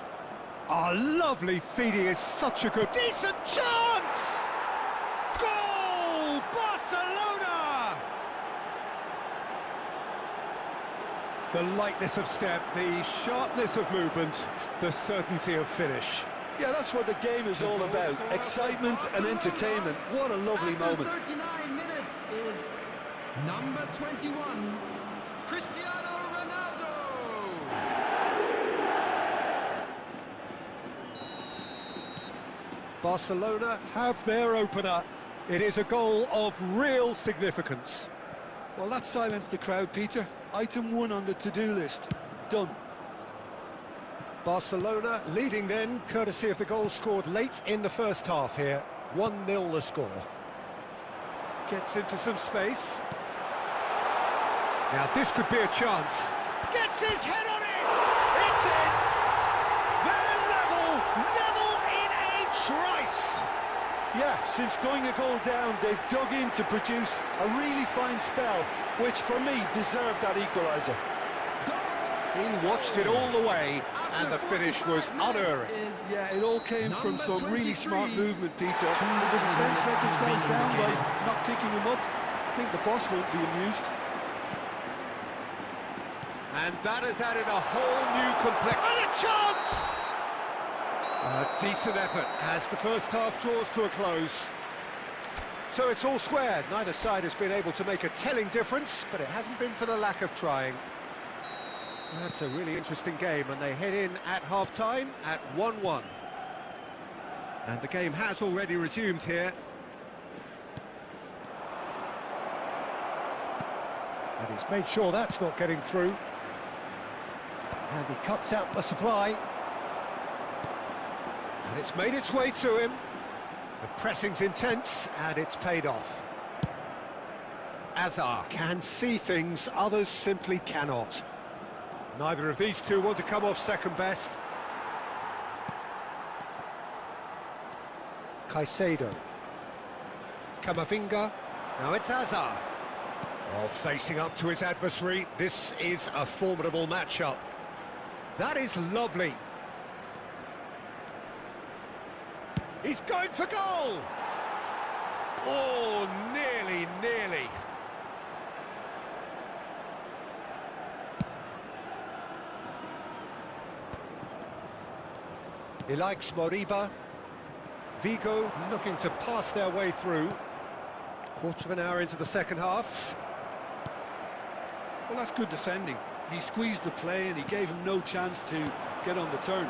Oh, lovely feeding is such a good... Decent chance! Goal! Barcelona! The lightness of step, the sharpness of movement, the certainty of finish. Yeah, that's what the game is all about. Excitement and entertainment. What a lovely moment. 39 minutes is number 21, Cristiano Ronaldo. Barcelona have their opener. It is a goal of real significance. Well, that silenced the crowd, Peter. Item 1 on the to-do list. Done. Barcelona leading then, courtesy of the goal scored late in the first half here. 1-0 the score. Gets into some space. Now this could be a chance. Gets his head on it! It's in! They're level in a trice! Yeah, since going a goal down, they've dug in to produce a really fine spell, which for me deserved that equaliser. He watched it all the way, and the finish was unerring. Yeah, it all came from some really smart movement, Peter. Did the defence let themselves down by not picking him up? I think the boss won't be amused. And that has added a whole new complexion. And a chance! A decent effort as the first half draws to a close. So it's all square. Neither side has been able to make a telling difference, but it hasn't been for the lack of trying. That's a really interesting game, and they head in at half-time at 1-1. And the game has already resumed here. And he's made sure that's not getting through. And he cuts out the supply. And it's made its way to him. The pressing's intense, and it's paid off. Azar can see things others simply cannot. Neither of these two want to come off second best. Caicedo. Camavinga. Now it's Azar. Oh, facing up to his adversary. This is a formidable matchup. That is lovely. He's going for goal! Oh, nearly. He likes Moriba. Vigo looking to pass their way through. Quarter of an hour into the second half. Well, that's good defending. He squeezed the play and he gave him no chance to get on the turn.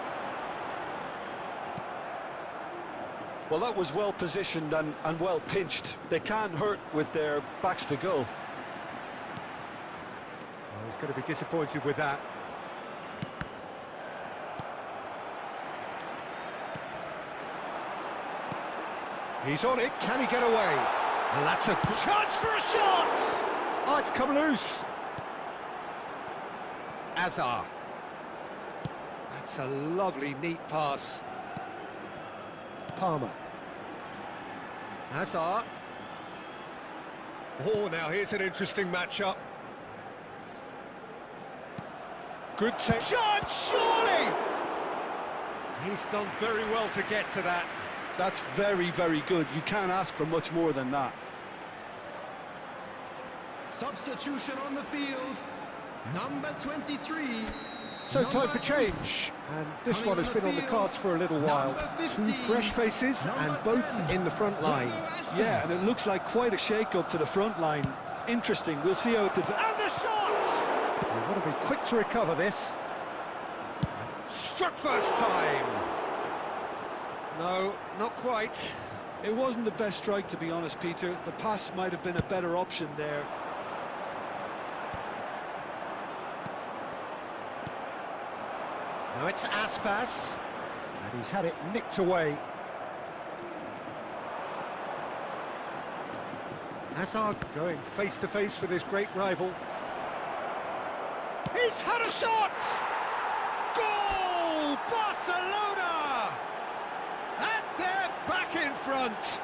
Well, that was well positioned and well pinched. They can't hurt with their backs to goal. Well, he's going to be disappointed with that. He's on it, can he get away? And that's a chance for a shot! Oh, it's come loose. Azar. That's a lovely, neat pass. Palmer. Azar. Oh, now here's an interesting matchup. Good take. Shot, surely! He's done very well to get to that. That's very, very good. You can't ask for much more than that. Substitution on the field. Number 23. So time for change, and this one has been on the cards for a little while. Two fresh faces, and both in the front line. Yeah, and it looks like quite a shake-up to the front line. Interesting, we'll see how it develops. And the shot! They want to be quick to recover this. Struck first time! No, not quite. It wasn't the best strike, to be honest, Peter. The pass might have been a better option there. Now it's Aspas, and he's had it nicked away. Hazard going face-to-face with his great rival. He's had a shot! Goal! Barcelona! And they're back in front!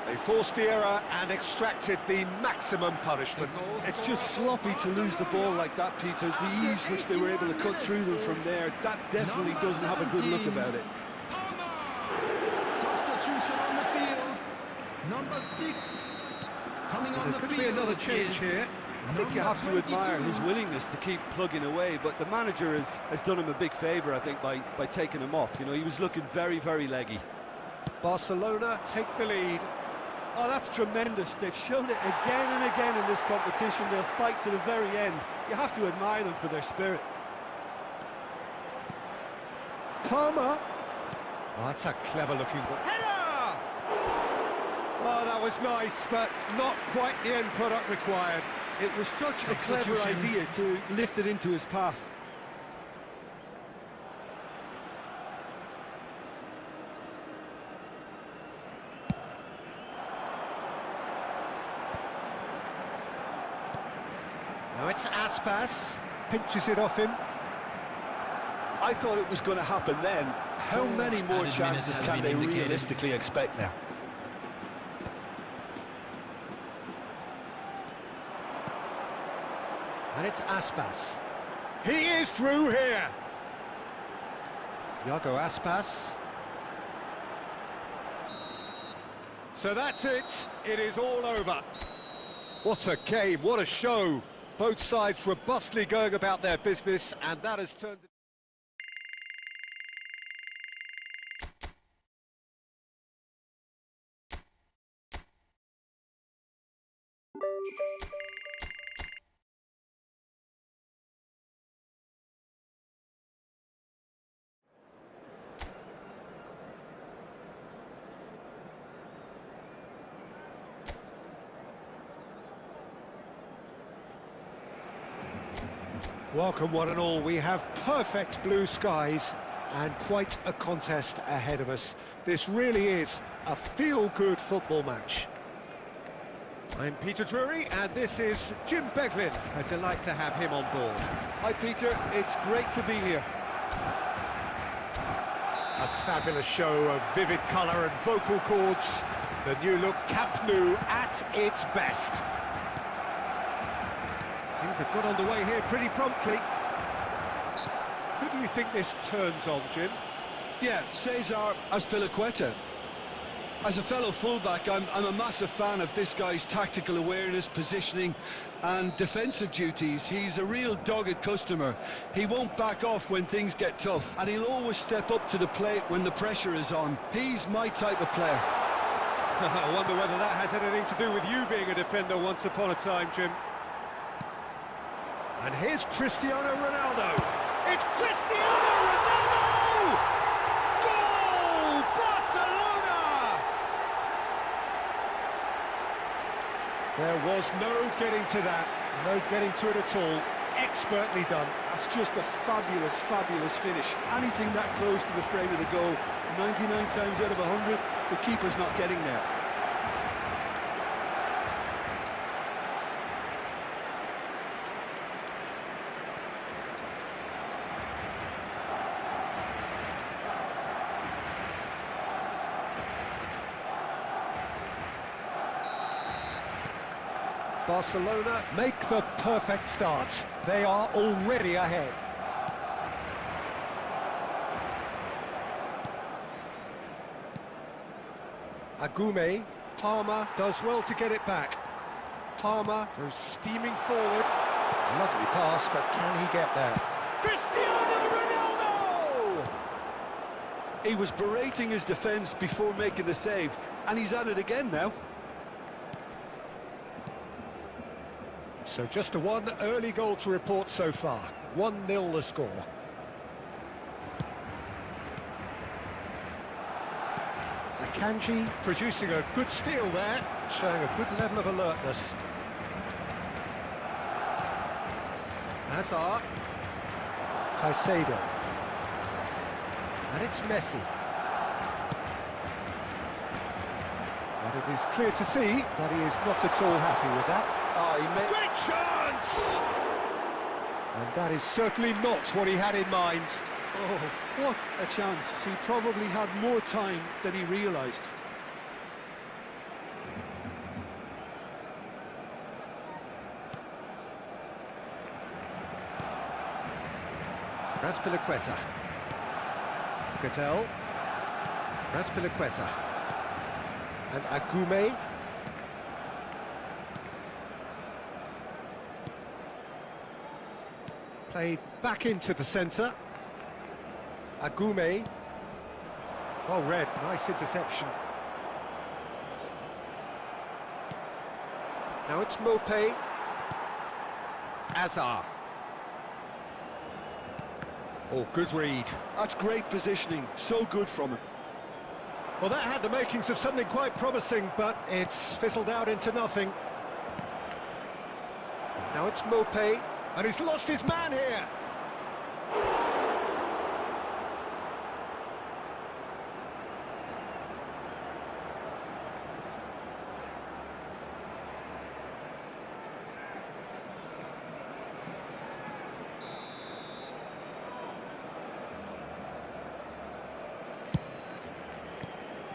They forced the error and extracted the maximum punishment. It's just sloppy to lose the ball like that, Peter. The ease which they were able to cut through them from there, that definitely doesn't have a good look about it. Substitution on the field. Number 6. Coming on the field. There's going to be another change here. I think you have to admire his willingness to keep plugging away, but the manager has done him a big favour, I think, by taking him off. You know, he was looking very, very leggy. Barcelona take the lead. Oh, that's tremendous. They've shown it again and again in this competition. They'll fight to the very end. You have to admire them for their spirit. Palmer. Oh, that's a clever-looking ball. Header! Oh, that was nice, but not quite the end product required. It was such a clever idea to lift it into his path. Now it's Aspas, pinches it off him. I thought it was going to happen then. How many more chances can they realistically expect now? And it's Aspas. He is through here. Iago Aspas. So that's it. It is all over. What a game, what a show. Both sides robustly going about their business, and that has turned... Welcome one and all, we have perfect blue skies and quite a contest ahead of us. This really is a feel-good football match. I'm Peter Drury and this is Jim Beglin. A delight to have him on board. Hi Peter, it's great to be here. A fabulous show of vivid colour and vocal cords. The new look Camp Nou at its best. Things have got underway here pretty promptly. Who do you think this turns on, Jim? Yeah, Cesar Azpilicueta. As a fellow fullback, I'm a massive fan of this guy's tactical awareness, positioning and defensive duties. He's a real dogged customer. He won't back off when things get tough, and he'll always step up to the plate when the pressure is on. He's my type of player. I wonder whether that has anything to do with you being a defender once upon a time, Jim. And here's Cristiano Ronaldo. It's Cristiano Ronaldo! Goal! Barcelona! There was no getting to that. No getting to it at all. Expertly done. That's just a fabulous, fabulous finish. Anything that close to the frame of the goal, 99 times out of 100, the keeper's not getting there. Barcelona make the perfect start. They are already ahead. Agume, Palmer does well to get it back. Palmer goes steaming forward. Lovely pass, but can he get there? Cristiano Ronaldo! He was berating his defence before making the save, and he's at it again now. So just a one early goal to report so far. 1-0 the score. Akanji producing a good steal there, showing a good level of alertness. Hazard. Caicedo. And it's Messi. And it is clear to see that he is not at all happy with that. Oh, he made... Great chance! And that is certainly not what he had in mind. Oh, what a chance. He probably had more time than he realised. Azpilicueta. Cattell. Azpilicueta. And Agume. Played back into the centre. Agume. Well read, nice interception. Now it's Mopé. Hazard. Oh, good read. That's great positioning, so good from him. Well, that had the makings of something quite promising, but it's fizzled out into nothing. Now it's Mopé, and he's lost his man here.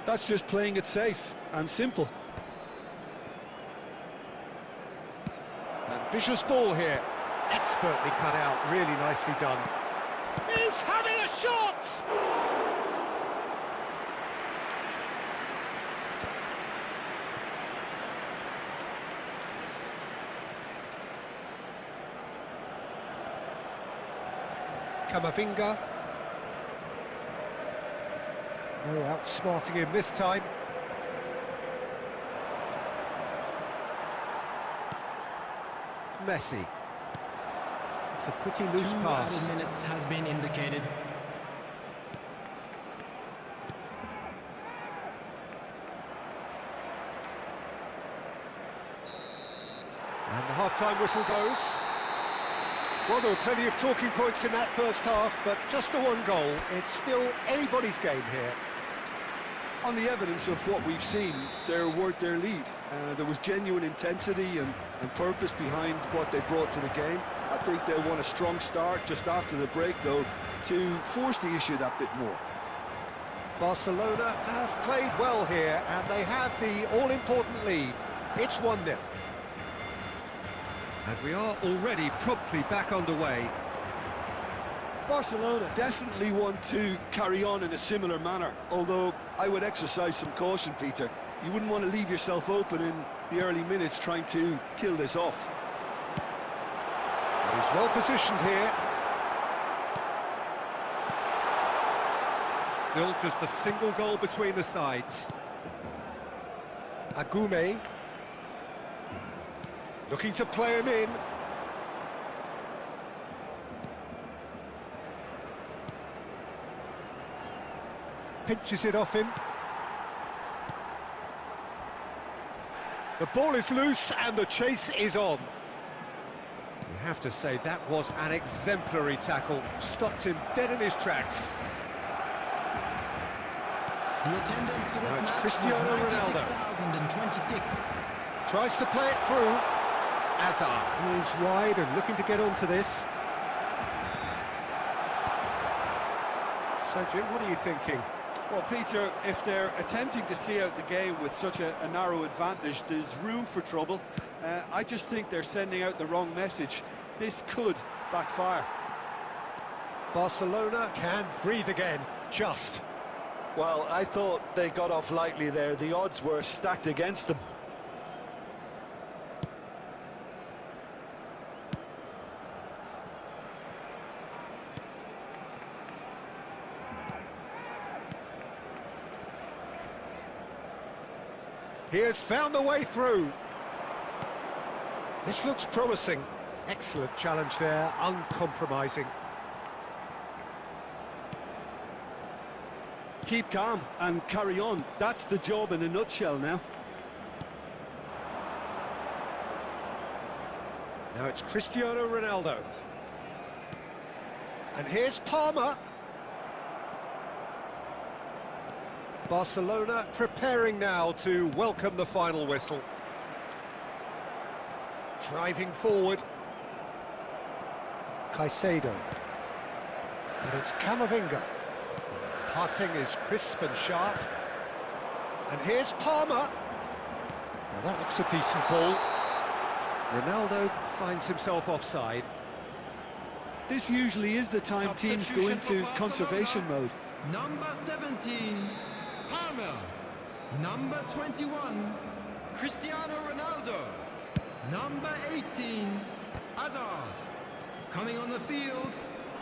That's just playing it safe and simple. Ambitious ball here. Expertly cut out, really nicely done. He's having a shot! Camavinga. No outsmarting him this time. Messi. It's a pretty loose pass. 2 added minutes has been indicated. And the half-time whistle goes. Well, there were plenty of talking points in that first half, but just the one goal. It's still anybody's game here. On the evidence of what we've seen, they're worth their lead. There was genuine intensity and purpose behind what they brought to the game. I think they'll want a strong start just after the break, though, to force the issue that bit more. Barcelona have played well here, and they have the all-important lead. It's 1-0. And we are already promptly back underway. Barcelona definitely want to carry on in a similar manner, although I would exercise some caution, Peter. You wouldn't want to leave yourself open in the early minutes trying to kill this off. He's well positioned here. Still just a single goal between the sides. Agume. Looking to play him in. Pinches it off him. The ball is loose and the chase is on. You have to say that was an exemplary tackle. Stopped him dead in his tracks. The attendance for this Now it's match Cristiano was Ronaldo. 96,026. Tries to play it through. Hazard moves wide and looking to get onto this. So Jim, what are you thinking? Well, Peter, if they're attempting to see out the game with such a narrow advantage, there's room for trouble. I just think they're sending out the wrong message. This could backfire. Barcelona can breathe again, just. Well, I thought they got off lightly there. The odds were stacked against them. He has found the way through. This looks promising. Excellent challenge there, uncompromising. Keep calm and carry on. That's the job in a nutshell now. Now it's Cristiano Ronaldo. And here's Palmer. Barcelona preparing now to welcome the final whistle. Driving forward. Caicedo. And it's Camavinga. Passing is crisp and sharp. And here's Palmer. Now that looks a decent ball. Ronaldo finds himself offside. This usually is the time teams go into conservation mode. Number 17, Palmer. Number 21, Cristiano Ronaldo. Number 18, Hazard. Coming on the field,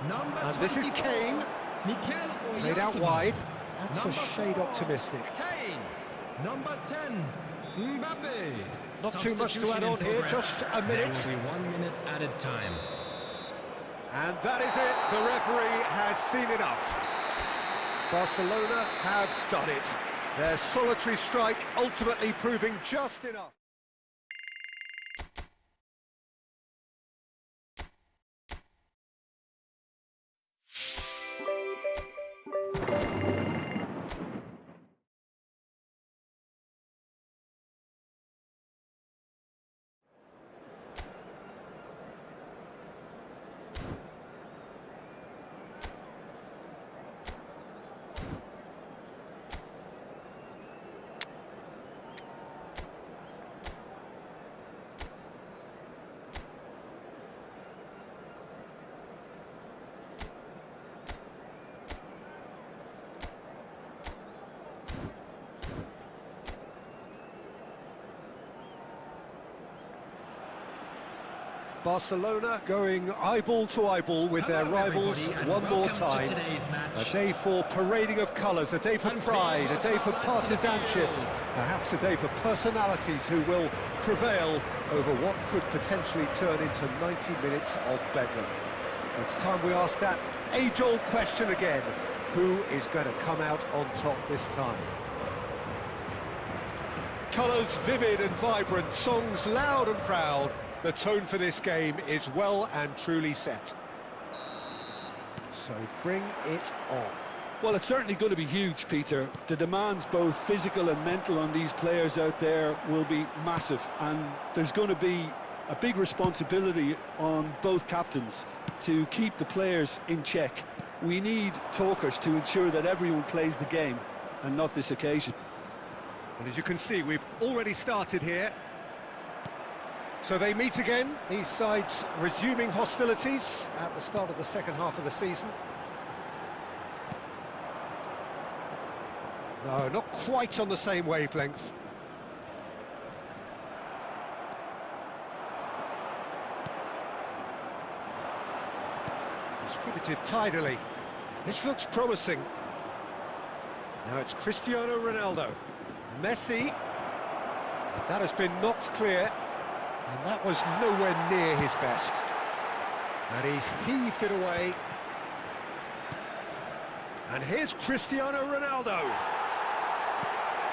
number And this is 24, Kane. Mikel Played out Oyarzabal. wide. That's a Number shade 4, optimistic. Kane. Number 10, Mbappe. Not too much to add Substitution in on here, progress. just a minute. There will be 1 minute added time. And that is it. The referee has seen enough. Barcelona have done it. Their solitary strike ultimately proving just enough. Barcelona going eyeball to eyeball with their rivals one more time. A day for parading of colours, a day for pride, a day for partisanship, perhaps a day for personalities who will prevail over what could potentially turn into 90 minutes of bedlam. It's time we ask that age-old question again. Who is going to come out on top this time? Colours vivid and vibrant, songs loud and proud. The tone for this game is well and truly set. So bring it on. Well, it's certainly going to be huge, Peter. The demands, both physical and mental, on these players out there will be massive, and there's going to be a big responsibility on both captains to keep the players in check. We need talkers to ensure that everyone plays the game, and not this occasion. And as you can see, we've already started here. So they meet again, these sides resuming hostilities at the start of the second half of the season. No, not quite on the same wavelength. Distributed tidily. This looks promising. Now it's Cristiano Ronaldo. Messi. That has been knocked clear. And that was nowhere near his best. And he's heaved it away. And here's Cristiano Ronaldo.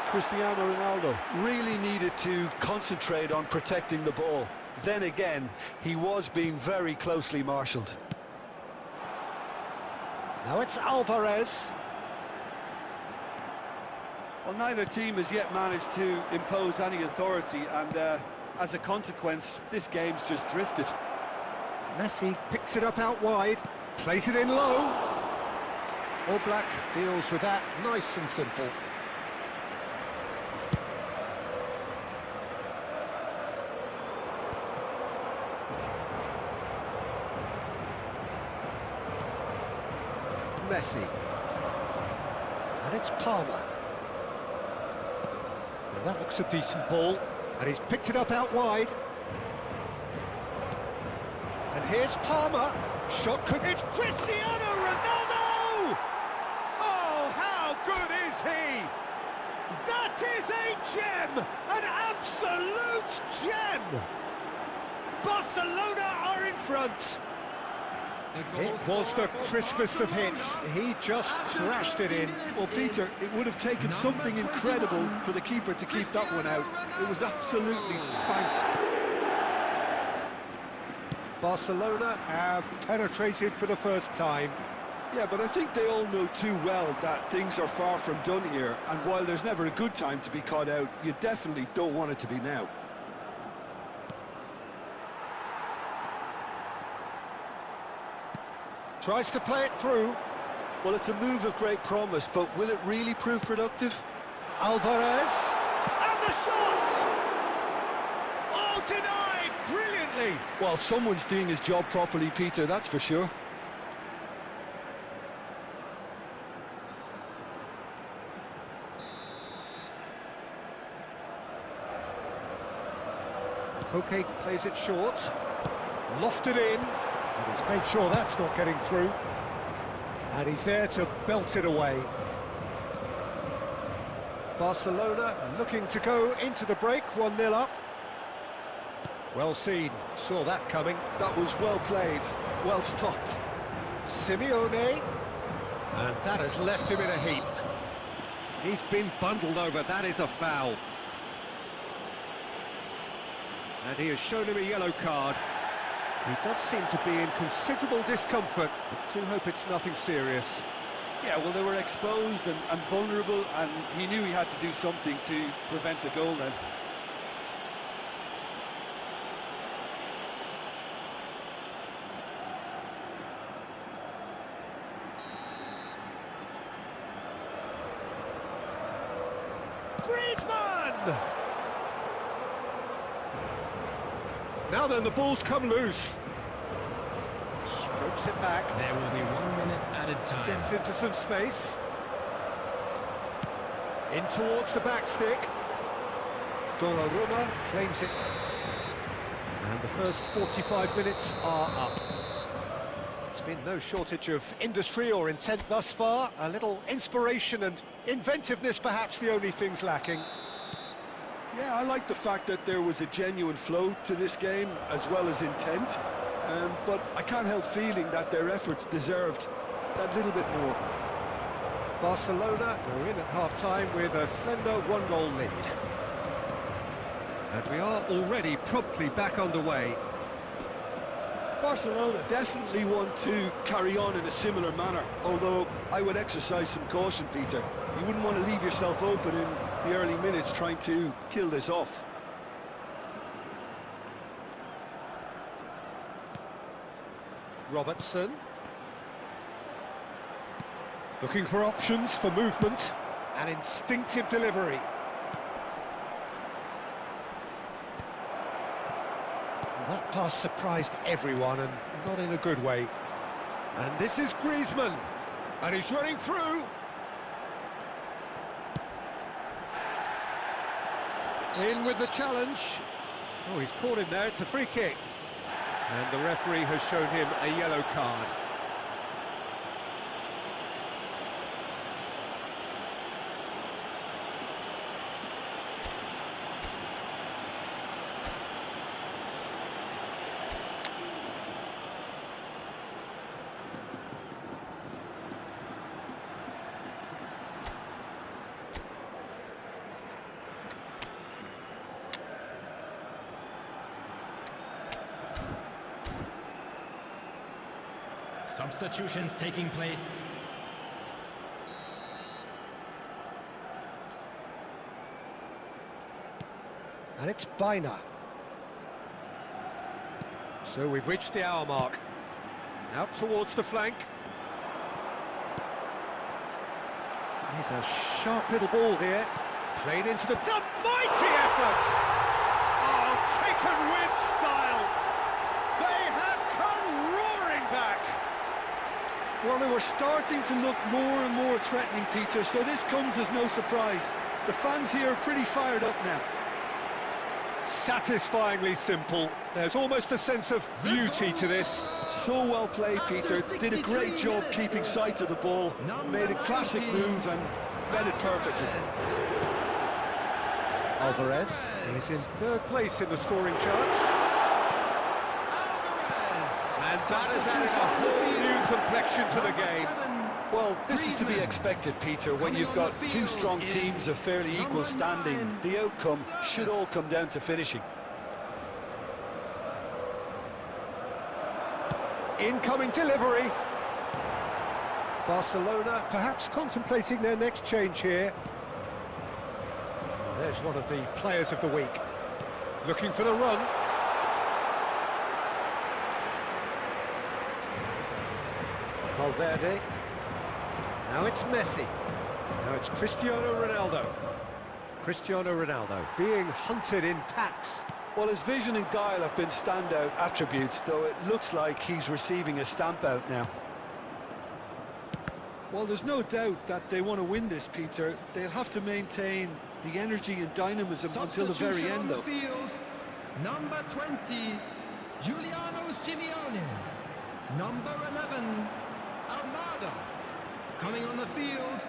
Cristiano Ronaldo really needed to concentrate on protecting the ball. Then again, he was being very closely marshalled. Now it's Alvarez. Well, neither team has yet managed to impose any authority, and as a consequence, this game's just drifted. Messi picks it up out wide, plays it in low. All Black deals with that nice and simple. Messi. And it's Palmer. Now that looks a decent ball. And he's picked it up out wide. And here's Palmer. Shot could... It's Cristiano Ronaldo! Oh, how good is he? That is a gem! An absolute gem! Barcelona are in front. It was the crispest of hits. He just crashed it in. Well, Peter, it would have taken something incredible for the keeper to keep that one out. It was absolutely spanked. Barcelona have penetrated for the first time. Yeah, but I think they all know too well that things are far from done here. And while there's never a good time to be caught out, you definitely don't want it to be now. Tries to play it through. Well, it's a move of great promise, but will it really prove productive? Alvarez. And the shot! Oh, denied brilliantly. Well, someone's doing his job properly, Peter, that's for sure. Koke plays it short. Lofted in. And he's made sure that's not getting through. And he's there to belt it away. Barcelona looking to go into the break, 1-0 up. Well seen, saw that coming. That was well played, well stopped. Simeone, and that has left him in a heap. He's been bundled over, that is a foul. And he has shown him a yellow card. He does seem to be in considerable discomfort, but do hope it's nothing serious. Yeah, well, they were exposed and vulnerable, and he knew he had to do something to prevent a goal then. Griezmann! Now then, the ball's come loose. Strokes it back. There will be 1 minute added time. Gets into some space. In towards the back stick. Donnarumma claims it. And the first 45 minutes are up. There's been no shortage of industry or intent thus far. A little inspiration and inventiveness, perhaps the only things lacking. Yeah, I like the fact that there was a genuine flow to this game, as well as intent. But I can't help feeling that their efforts deserved that little bit more. Barcelona go in at half-time with a slender one-goal lead. And we are already promptly back underway. Barcelona definitely want to carry on in a similar manner, although I would exercise some caution, Peter. You wouldn't want to leave yourself open in the early minutes trying to kill this off. Robertson. Looking for options for movement. An instinctive delivery. That pass surprised everyone, and not in a good way. And this is Griezmann. And he's running through. In with the challenge. Oh, he's caught him there. It's a free kick. And the referee has shown him a yellow card. Substitutions taking place. And it's Bina. So we've reached the hour mark. Out towards the flank. Here's a sharp little ball here. Played into the... It's a mighty effort! Oh, taken with style! They have come roaring back! Well, they were starting to look more and more threatening, Peter, so this comes as no surprise. The fans here are pretty fired up now. Satisfyingly simple. There's almost a sense of beauty to this. So well played, Peter. Did a great job keeping sight of the ball. Made a classic move and read it perfectly. Alvarez is in third place in the scoring charts. And that has added a whole new complexion to the game. Well, this is to be expected, Peter. When you've got two strong teams of fairly equal standing, the outcome should all come down to finishing. Incoming delivery. Barcelona perhaps contemplating their next change here. There's one of the players of the week. Looking for the run. Valverde. Now it's Messi. Now it's Cristiano Ronaldo. Cristiano Ronaldo being hunted in packs. Well, his vision and guile have been standout attributes, though it looks like he's receiving a stamp out now. Well, there's no doubt that they want to win this, Peter. They'll have to maintain the energy and dynamism until the very end, though. Field, number 20, Giuliano Simeone. Number 11, Almada. Coming on the field,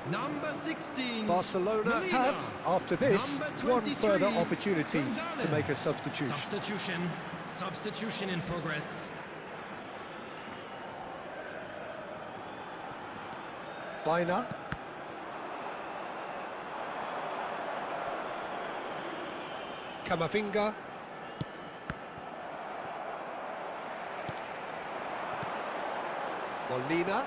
Number 16. Barcelona Molina. have, after this, Number one 23, further opportunity to Gonzalez. make a substitution. Substitution in progress. Bina. Camavinga. Molina.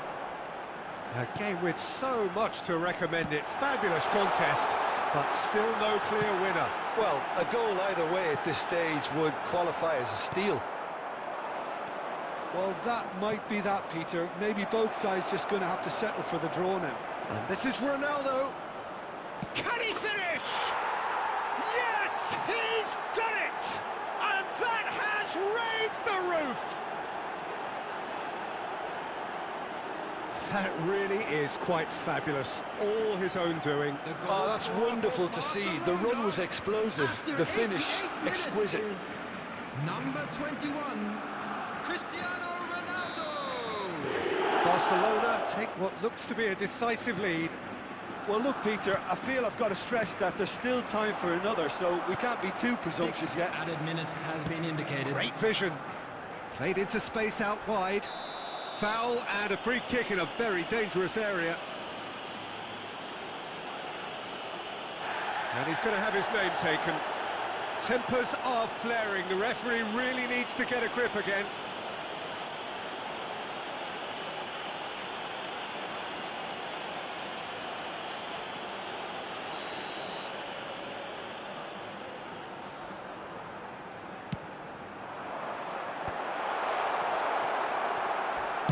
A game with so much to recommend it. Fabulous contest, but still no clear winner. Well, a goal either way at this stage would qualify as a steal. Well, that might be that, Peter. Maybe both sides just going to have to settle for the draw now. And this is Ronaldo. Can he finish? Yes, he's done it! And that has raised the roof! That really is quite fabulous. All his own doing. Oh, that's wonderful to see. The run was explosive. After The finish, 88 minutes exquisite. is number 21, Cristiano Ronaldo. Barcelona take what looks to be a decisive lead. Well, look, Peter, I feel I've got to stress that there's still time for another, so we can't be too presumptuous yet. Added minutes has been indicated. Great vision. Played into space out wide. Foul and a free kick in a very dangerous area. And he's going to have his name taken. Tempers are flaring. The referee really needs to get a grip again.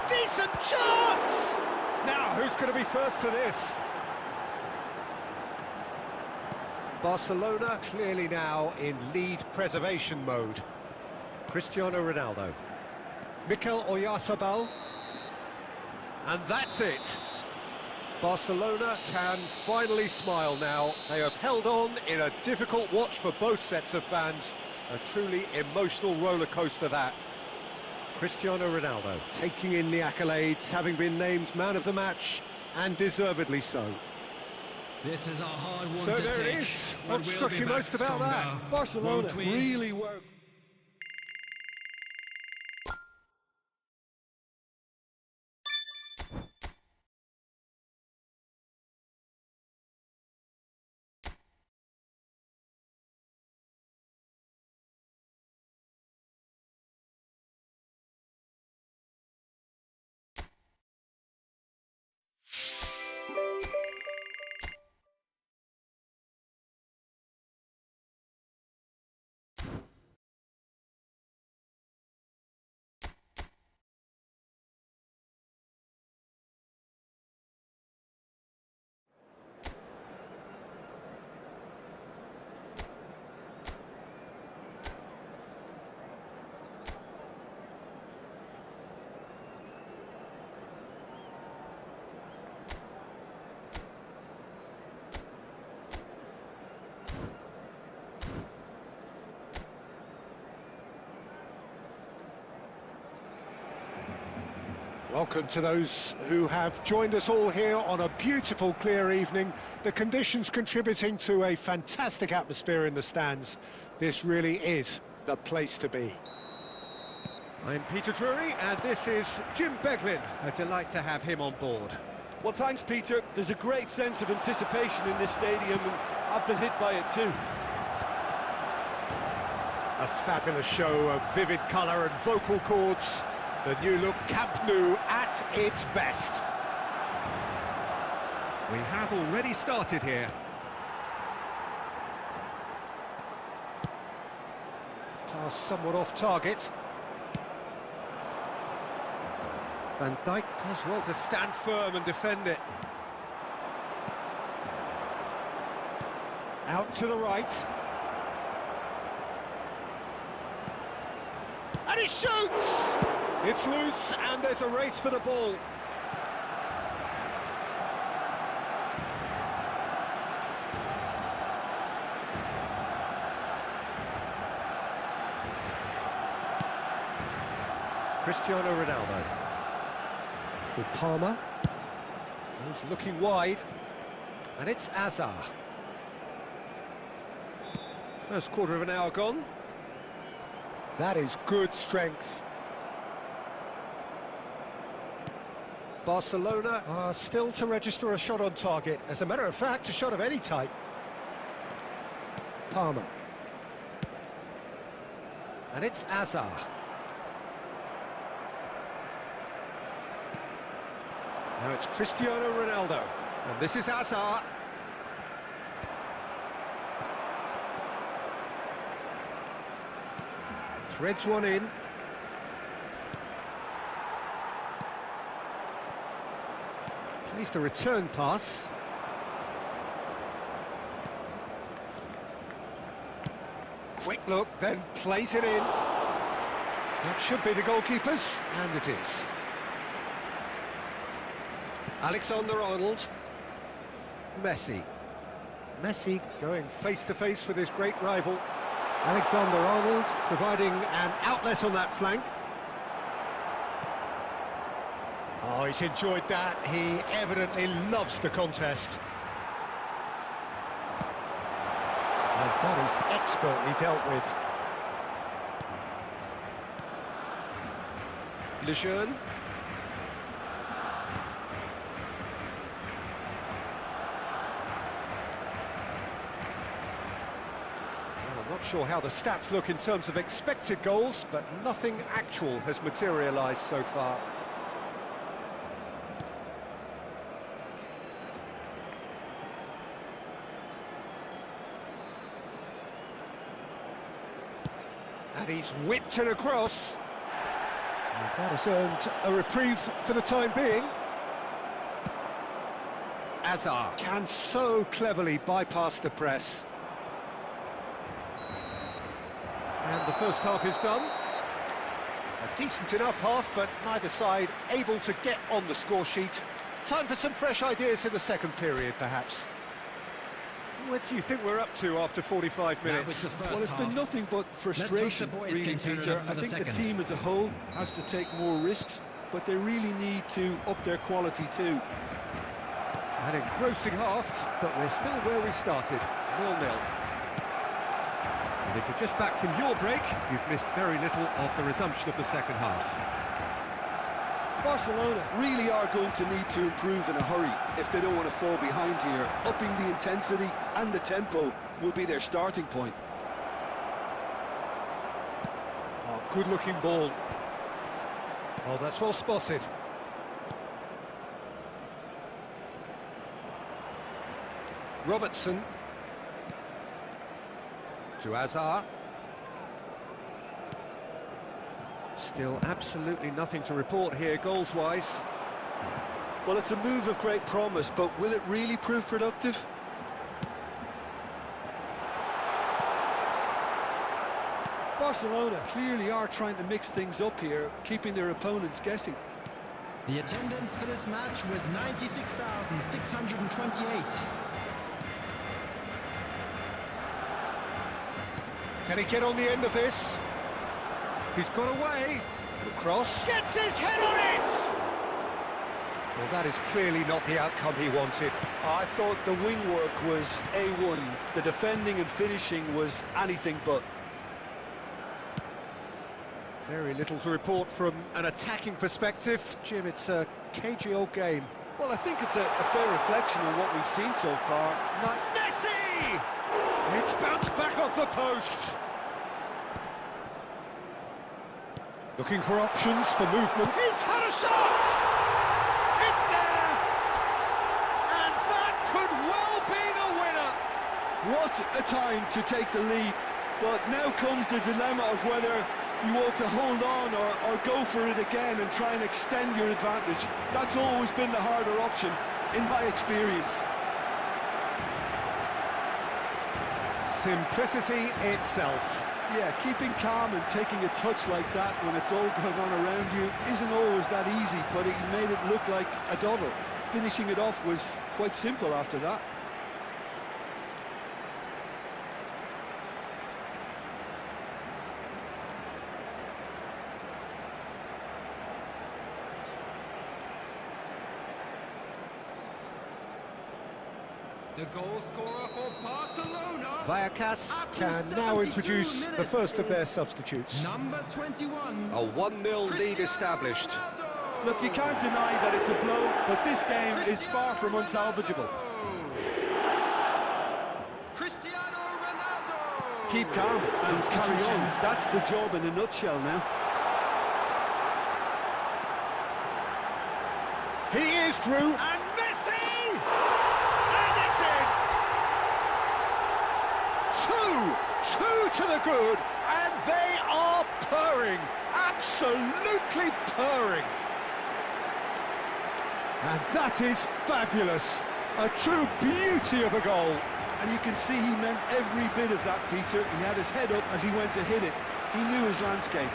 Decent chance! Now, who's going to be first to this? Barcelona clearly now in lead preservation mode. Cristiano Ronaldo. Mikel Oyarzabal. And that's it. Barcelona can finally smile now. They have held on in a difficult watch for both sets of fans. A truly emotional roller coaster that. Cristiano Ronaldo taking in the accolades, having been named man of the match, and deservedly so. This is a hard one So to there take. it is. but What we'll struck be you back most about stronger. that? Barcelona Won't we? really were... Welcome to those who have joined us all here on a beautiful, clear evening. The conditions contributing to a fantastic atmosphere in the stands. This really is the place to be. I'm Peter Drury, and this is Jim Beglin. A delight to have him on board. Well, thanks, Peter. There's a great sense of anticipation in this stadium, and I've been hit by it too. A fabulous show of vivid colour and vocal cords. The new look Camp Nou at its best. We have already started here. Pass somewhat off target. Van Dijk does well to stand firm and defend it. Out to the right. And he shoots! It's loose, and there's a race for the ball. Cristiano Ronaldo. For Palmer. Goes looking wide. And it's Azar. First quarter of an hour gone. That is good strength. Barcelona are still to register a shot on target. As a matter of fact, a shot of any type. Palmer. And it's Azar. Now it's Cristiano Ronaldo. And this is Azar. Threads one in. Plays the return pass. Quick look, then plays it in. That should be the goalkeeper's, and it is. Alexander-Arnold. Messi. Messi going face-to-face with his great rival. Alexander-Arnold providing an outlet on that flank. Oh, he's enjoyed that. He evidently loves the contest. And that is expertly dealt with. Lejeune. Well, I'm not sure how the stats look in terms of expected goals, but nothing actual has materialised so far. And he's whipped it across. And that has earned a reprieve for the time being. Azar can so cleverly bypass the press. And the first half is done. A decent enough half, but neither side able to get on the score sheet. Time for some fresh ideas in the second period, perhaps. What do you think we're up to after 45 minutes? Well, it's been nothing but frustration, really, Peter. I think the team as a whole has to take more risks, but they really need to up their quality too. An engrossing half, but we're still where we started, 0-0. And if you're just back from your break, you've missed very little of the resumption of the second half. Barcelona really are going to need to improve in a hurry if they don't want to fall behind here. Upping the intensity and the tempo will be their starting point. Oh, good-looking ball. Oh, that's well spotted. Robertson. To Azar. Still absolutely nothing to report here, goals-wise. Well, it's a move of great promise, but will it really prove productive? Barcelona clearly are trying to mix things up here, keeping their opponents guessing. The attendance for this match was 96,628. Can he get on the end of this? He's got away. Cross. Gets his head on it! Well, that is clearly not the outcome he wanted. I thought the wing work was A1. The defending and finishing was anything but. Very little to report from an attacking perspective. Jim, it's a cagey old game. Well, I think it's a fair reflection on what we've seen so far. Messi! It's bounced back off the post. Looking for options for movement. He's had a shot! It's there! And that could well be the winner! What a time to take the lead. But now comes the dilemma of whether you ought to hold on or go for it again and try and extend your advantage. That's always been the harder option, in my experience. Simplicity itself. Yeah, keeping calm and taking a touch like that when it's all going on around you isn't always that easy, but he made it look like a doddle. Finishing it off was quite simple after that. The goal scorer for Barcelona. Vallecas can now introduce the first of their substitutes. Number 21. A 1-0 lead established. Look, you can't deny that it's a blow, but this game is far from unsalvageable. Cristiano Ronaldo. Keep calm and carry on. That's the job in a nutshell now. He is through, and Messi! And it's in! 2 to the good, and they are purring, absolutely purring. And that is fabulous, a true beauty of a goal. And you can see he meant every bit of that, Peter. He had his head up as he went to hit it. He knew his landscape.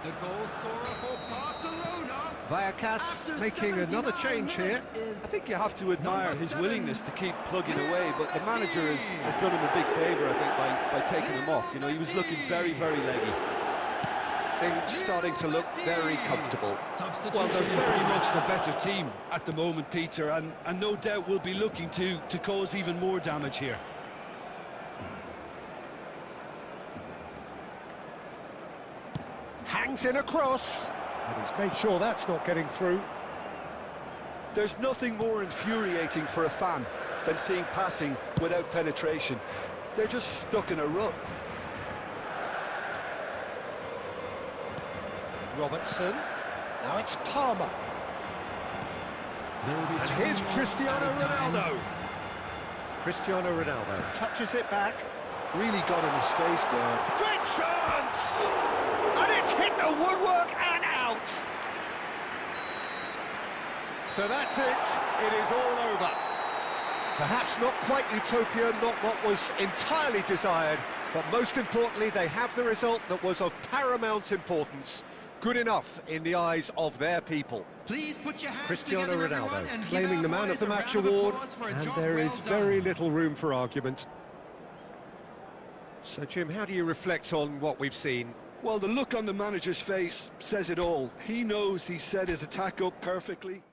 The goal scorer for Barcelona. Vallecas making another change here. I think you have to admire his willingness to keep plugging away, but the manager has done him a big favour, I think, by taking him off. You know, he was looking very, very leggy. Things starting to look very comfortable. Well, they're very much the better team at the moment, Peter, and no doubt will be looking to cause even more damage here. Hangs in a cross, and he's made sure that's not getting through. There's nothing more infuriating for a fan than seeing passing without penetration. They're just stuck in a rut. Robertson, now it's Palmer. And here's Cristiano Ronaldo. Cristiano Ronaldo touches it back. Really got in his face there. Great chance! And it's hit the woodwork and out. So that's it. It is all over. Perhaps not quite utopia, not what was entirely desired, but most importantly, they have the result that was of paramount importance. Good enough in the eyes of their people. Please put your hands Cristiano together, Ronaldo everyone, and claiming give the our man of boys the a match round of award, applause for a and job there well is done. very little room for argument. So, Jim, how do you reflect on what we've seen? Well, the look on the manager's face says it all. He knows he set his attack up perfectly.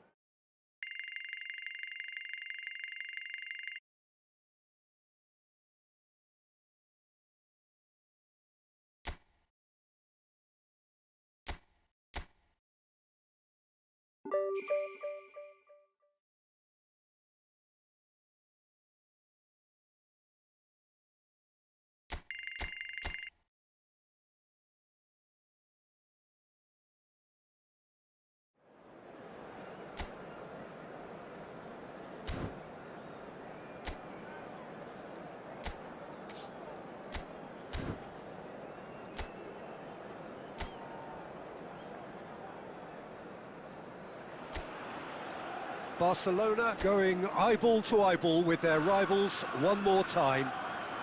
Barcelona going eyeball to eyeball with their rivals one more time.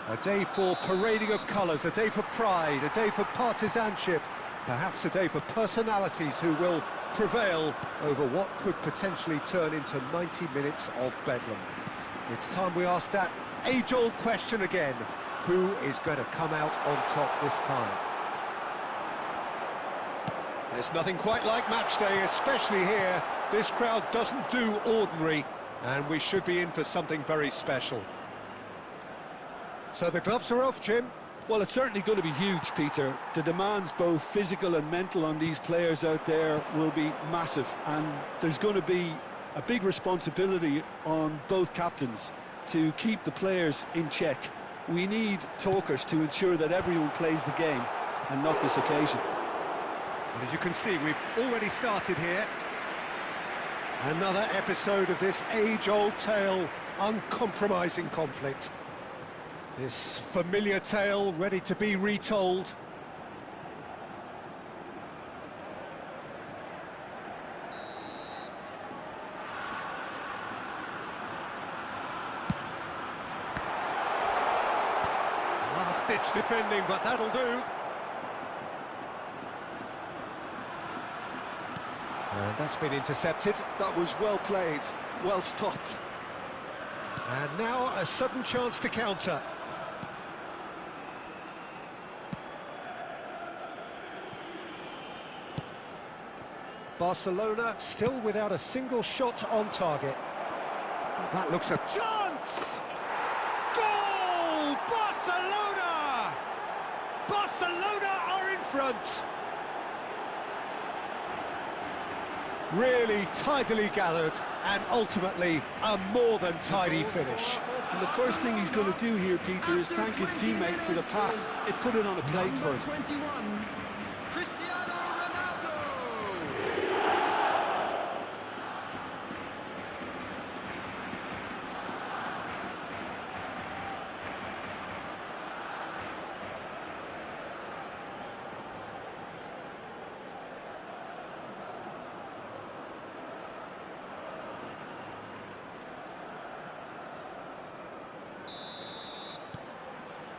A day for parading of colours, a day for pride, a day for partisanship, perhaps a day for personalities who will prevail over what could potentially turn into 90 minutes of bedlam. It's time we ask that age-old question again. Who is going to come out on top this time? There's nothing quite like match day, especially here. This crowd doesn't do ordinary, and we should be in for something very special. So the gloves are off, Jim. Well, it's certainly going to be huge, Peter. The demands, both physical and mental, on these players out there will be massive, and there's going to be a big responsibility on both captains to keep the players in check. We need talkers to ensure that everyone plays the game, and not this occasion. And as you can see, we've already started here. Another episode of this age-old tale, uncompromising conflict. This familiar tale ready to be retold. Last-ditch defending, but that'll do. And that's been intercepted. That was well played, well stopped. And now a sudden chance to counter. Barcelona still without a single shot on target. Oh, that looks a chance! Goal! Barcelona! Barcelona are in front! Really tidily gathered, and ultimately a more than tidy finish. And the first thing he's going to do here, Peter, is thank his teammate for the pass. It put it on a plate for him. 21, Cristiano Ronaldo.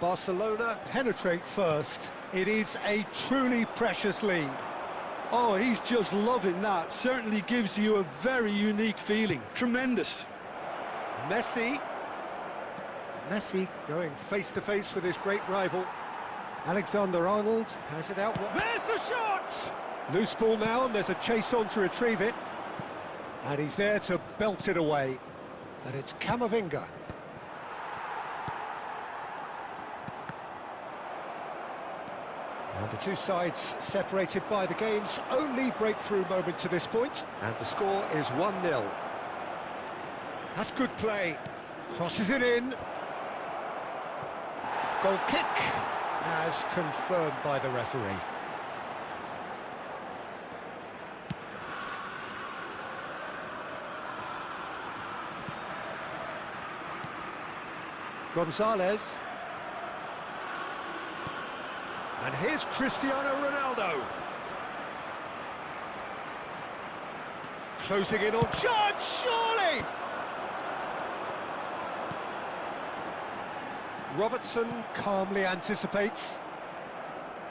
Barcelona penetrate first. It is a truly precious lead. Oh, he's just loving that. Certainly gives you a very unique feeling. Tremendous. Messi going face-to-face with his great rival. Alexander-Arnold has it out. There's the shot! Loose ball now, and there's a chase on to retrieve it. And he's there to belt it away. And it's Camavinga. And the two sides separated by the game's only breakthrough moment to this point. And the score is 1-0. That's good play. Crosses it in. Goal kick, as confirmed by the referee. Gonzalez. And here's Cristiano Ronaldo. Closing in on chance, surely! Robertson calmly anticipates.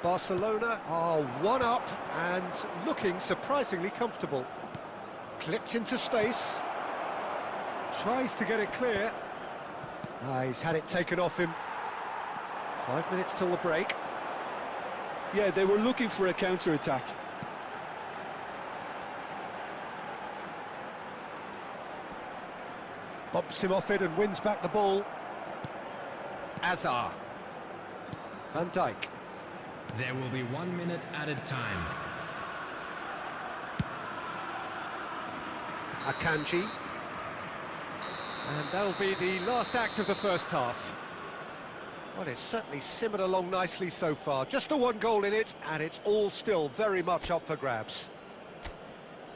Barcelona are one up and looking surprisingly comfortable. Clipped into space. Tries to get it clear. He's had it taken off him. 5 minutes till the break. Yeah, they were looking for a counter-attack. Bumps him off it and wins back the ball. Azar. Van Dijk. There will be 1 minute added time. Akanji. And that'll be the last act of the first half. Well, it's certainly simmered along nicely so far. Just the one goal in it, and it's all still very much up for grabs.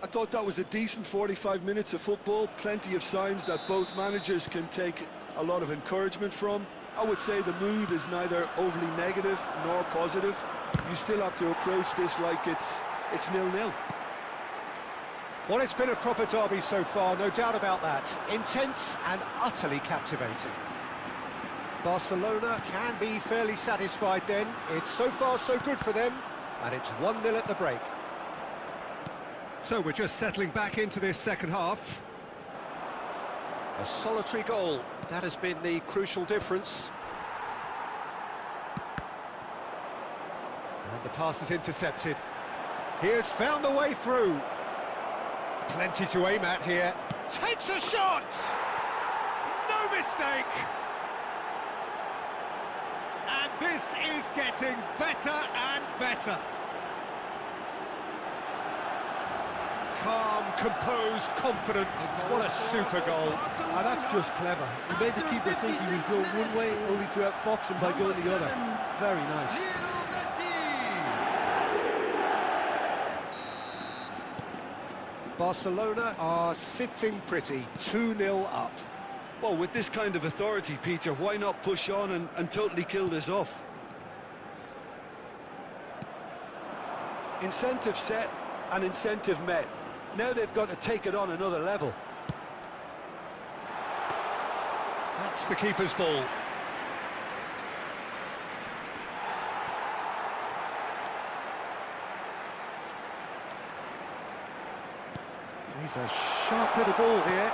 I thought that was a decent 45 minutes of football. Plenty of signs that both managers can take a lot of encouragement from. I would say the mood is neither overly negative nor positive. You still have to approach this like it's 0-0. Well, it's been a proper derby so far, no doubt about that. Intense and utterly captivating. Barcelona can be fairly satisfied then. It's so far so good for them, and it's 1-0 at the break. So we're just settling back into this second half. A solitary goal, that has been the crucial difference. And the pass is intercepted. He has found the way through. Plenty to aim at here. Takes a shot! No mistake! And this is getting better and better. Calm, composed, confident. What a super goal. And that's just clever. He made the keeper think he was going one way, only to outfox him by going the other. Very nice. Barcelona are sitting pretty, 2-0 up. Well, with this kind of authority, Peter, why not push on and totally kill this off? Incentive set and incentive met. Now they've got to take it on another level. That's the keeper's ball. He's a sharp little ball here.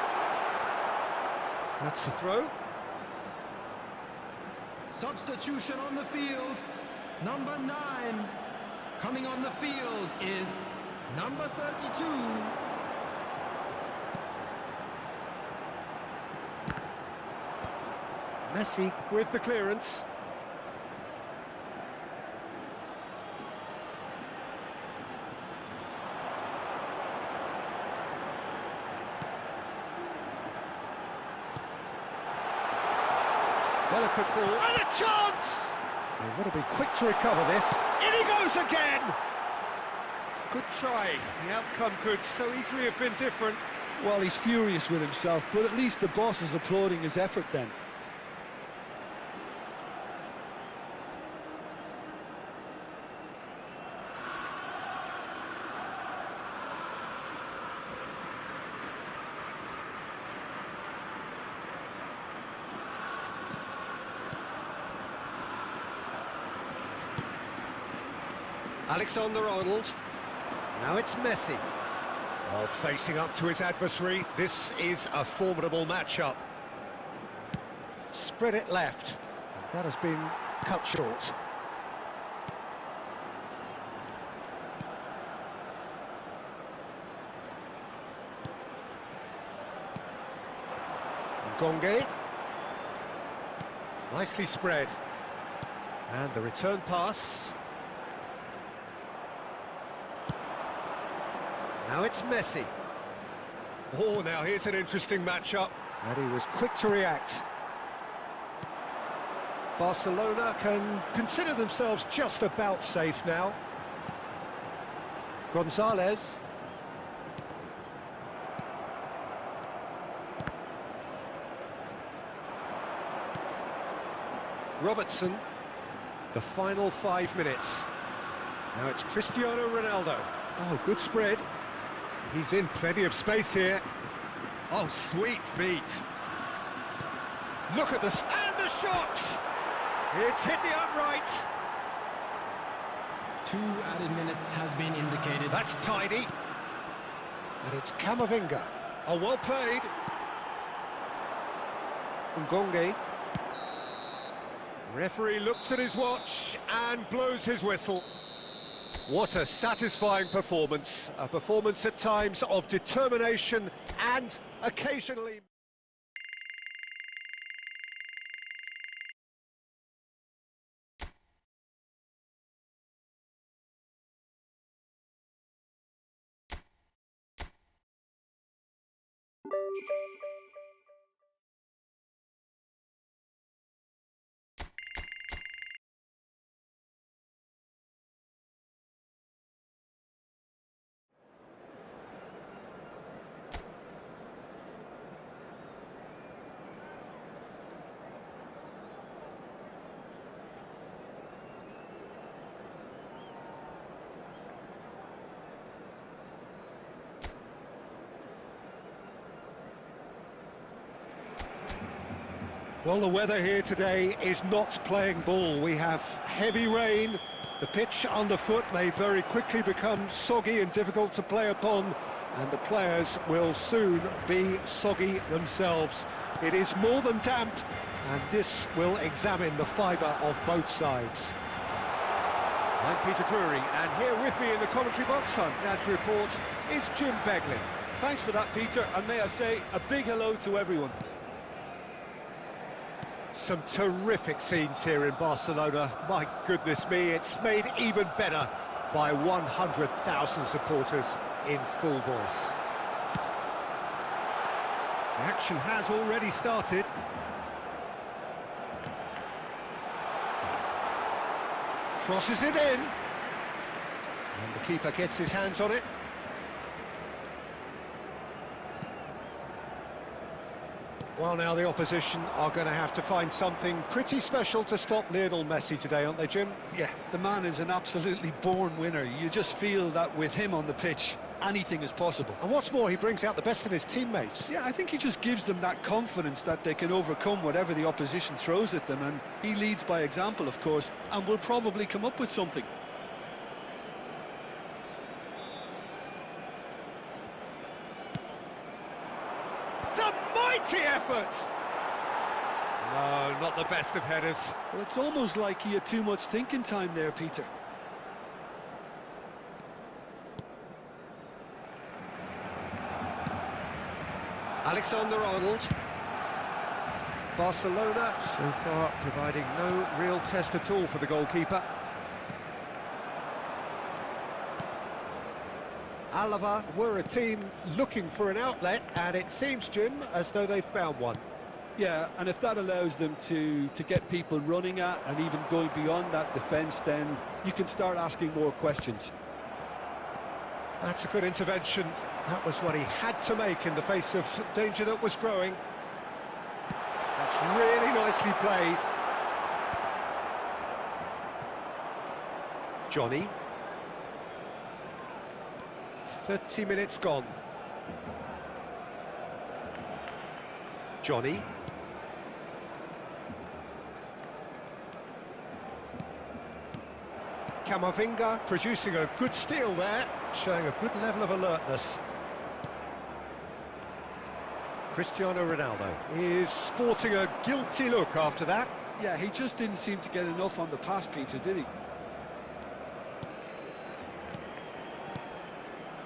That's the throw. Substitution on the field. Number 9. Coming on the field is number 32. Messi with the clearance. Delicate ball. And a chance! They've got to be quick to recover this. In he goes again! Good try. The outcome could so easily have been different. Well, he's furious with himself, but at least the boss is applauding his effort then. Alexander-Arnold. Now it's Messi. Oh, facing up to his adversary. This is a formidable matchup. Spread it left. That has been cut short. Ngonge. Nicely spread. And the return pass. Now it's Messi. Oh, now here's an interesting matchup. And he was quick to react. Barcelona can consider themselves just about safe now. Gonzalez. Robertson. The final 5 minutes. Now it's Cristiano Ronaldo. Oh, good spread. He's in plenty of space here. Oh, sweet feet. Look at this, and the shot! It's hit the upright. 2 added minutes has been indicated. That's tidy. And it's Camavinga. Oh, well played. Ngonge. Referee looks at his watch and blows his whistle. What a satisfying performance. A performance at times of determination and occasionally... Well, the weather here today is not playing ball. We have heavy rain. The pitch underfoot may very quickly become soggy and difficult to play upon, and the players will soon be soggy themselves. It is more than damp, and this will examine the fibre of both sides. I'm Peter Drury, and here with me in the commentary box, I'm glad to report, is Jim Beglin. Thanks for that, Peter, and may I say a big hello to everyone. Some terrific scenes here in Barcelona. My goodness me, it's made even better by 100,000 supporters in full voice. The action has already started. Crosses it in. And the keeper gets his hands on it. Well, now the opposition are going to have to find something pretty special to stop Lionel Messi today, aren't they, Jim? Yeah, the man is an absolutely born winner. You just feel that with him on the pitch, anything is possible. And what's more, he brings out the best in his teammates. Yeah, I think he just gives them that confidence that they can overcome whatever the opposition throws at them, and he leads by example, of course, and will probably come up with something. It's a mighty effort! No, not the best of headers. Well, it's almost like he had too much thinking time there, Peter. Alexander-Arnold. Barcelona so far providing no real test at all for the goalkeeper. Alava were a team looking for an outlet, and it seems, Jim, as though they've found one. Yeah, and if that allows them to get people running at and even going beyond that defence, then you can start asking more questions. That's a good intervention. That was what he had to make in the face of danger that was growing. That's really nicely played. Johnny. 30 minutes gone. Johnny. Camavinga producing a good steal there, showing a good level of alertness. Cristiano Ronaldo is sporting a guilty look after that. Yeah, he just didn't seem to get enough on the pass, Peter, did he?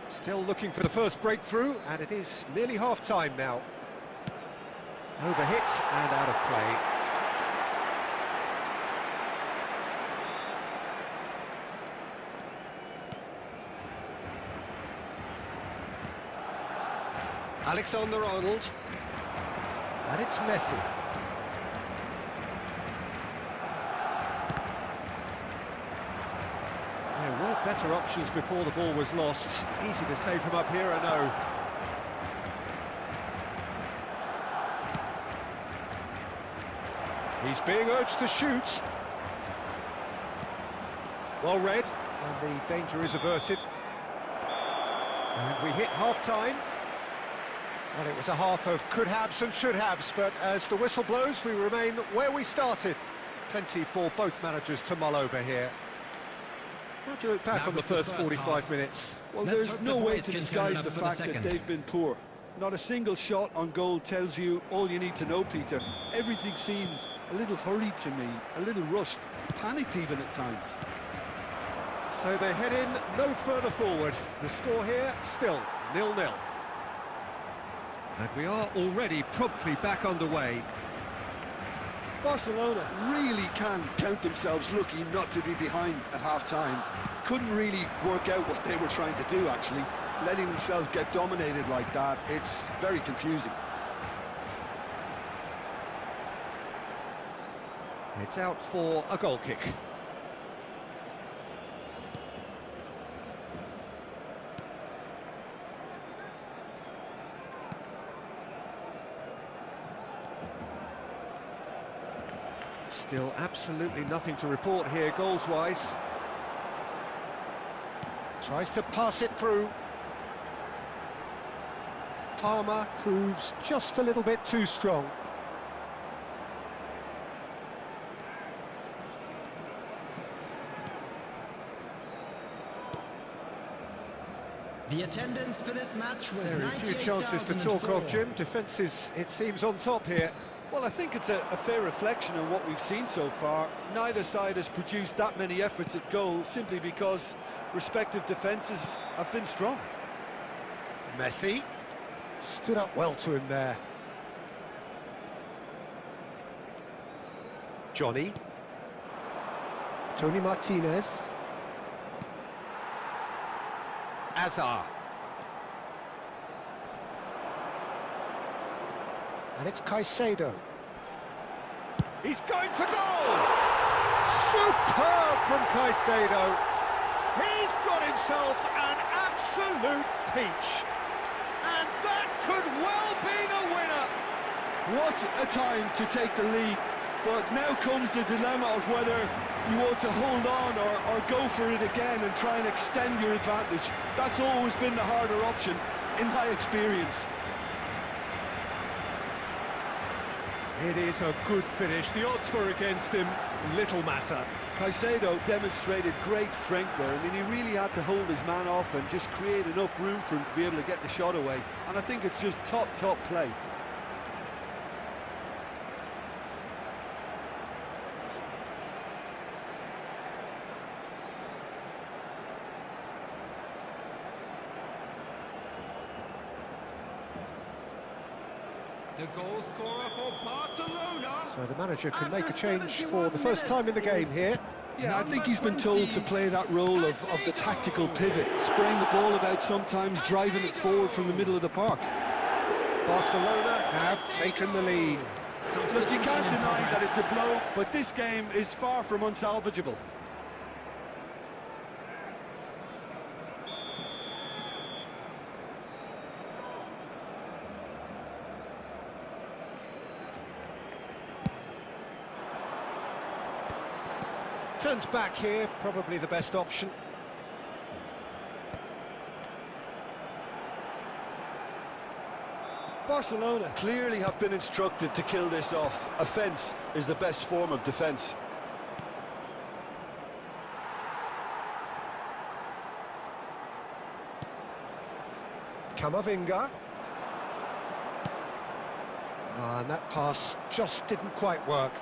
Still looking for the first breakthrough, and it is nearly half-time now. Overhit and out of play. Alexander-Arnold. And it's Messi. There were better options before the ball was lost. Easy to save from up here, I know. He's being urged to shoot. Well read, and the danger is averted. And we hit half-time. Well, it was a half of could-haves and should-haves, but as the whistle blows, we remain where we started. Plenty for both managers to mull over here. How do you look back on the first 45 minutes? Well, there's no way to disguise the fact that they've been poor. Not a single shot on goal tells you all you need to know, Peter. Everything seems a little hurried to me, a little rushed, panicked even at times. So they head in no further forward. The score here, still 0-0. And we are already promptly back underway. Barcelona really can count themselves lucky not to be behind at half-time. Couldn't really work out what they were trying to do, actually. Letting themselves get dominated like that, it's very confusing. It's out for a goal kick. Still absolutely nothing to report here goals-wise. Tries to pass it through. Palmer proves just a little bit too strong. The attendance for this match was Very few chances to talk of, Jim. Defence is, it seems, on top here. Well, I think it's a fair reflection on what we've seen so far. Neither side has produced that many efforts at goal simply because respective defences have been strong. Messi stood up well to him there. Johnny. Tony Martinez. Azar. And it's Caicedo. He's going for goal! Superb from Caicedo. He's got himself an absolute peach. And that could well be the winner. What a time to take the lead. But now comes the dilemma of whether you want to hold on or go for it again and try and extend your advantage. That's always been the harder option, in my experience. It is a good finish. The odds were against him. Little matter. Caicedo demonstrated great strength there. I mean, he really had to hold his man off and just create enough room for him to be able to get the shot away. And I think it's just top play. The goal scorer for Barcelona. So the manager can After make a change for the 71 first time in the game minutes here. Yeah, I think he's been told to play that role of the tactical pivot, spraying the ball about sometimes, driving it forward from the middle of the park. Barcelona have taken the lead. Look, you can't deny that it's a blow, but this game is far from unsalvageable. Turns back here, probably the best option. Barcelona clearly have been instructed to kill this off. Offence is the best form of defence. Camavinga. And that pass just didn't quite work.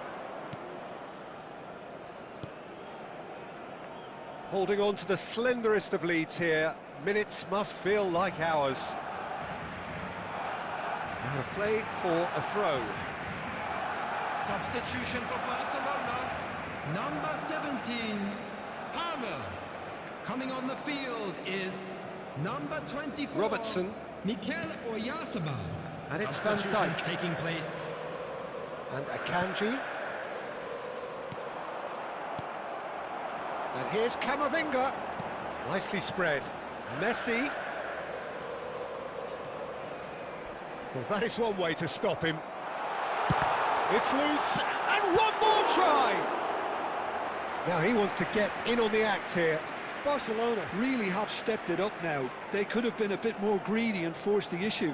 Holding on to the slenderest of leads here. Minutes must feel like hours. Out of play for a throw. Substitution for Barcelona. Number 17, Palmer. Coming on the field is number 24, Robertson. Mikel Oyarzabal. And it's Van Substitutions Dijk. taking place. And Akanji. And here's Camavinga. Nicely spread. Messi. Well, that is one way to stop him. It's loose, and one more try! Now he wants to get in on the act here. Barcelona really have stepped it up now. They could have been a bit more greedy and forced the issue.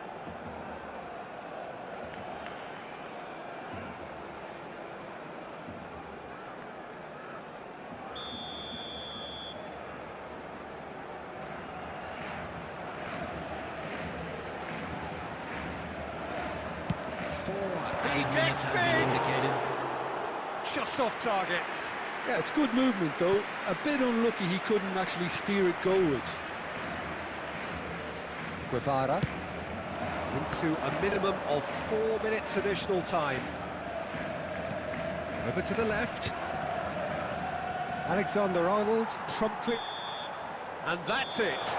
He gets big! Just off target. Yeah, it's good movement though. A bit unlucky he couldn't actually steer it goalwards. Guevara into a minimum of 4 minutes additional time. Over to the left. Alexander-Arnold promptly. And that's it.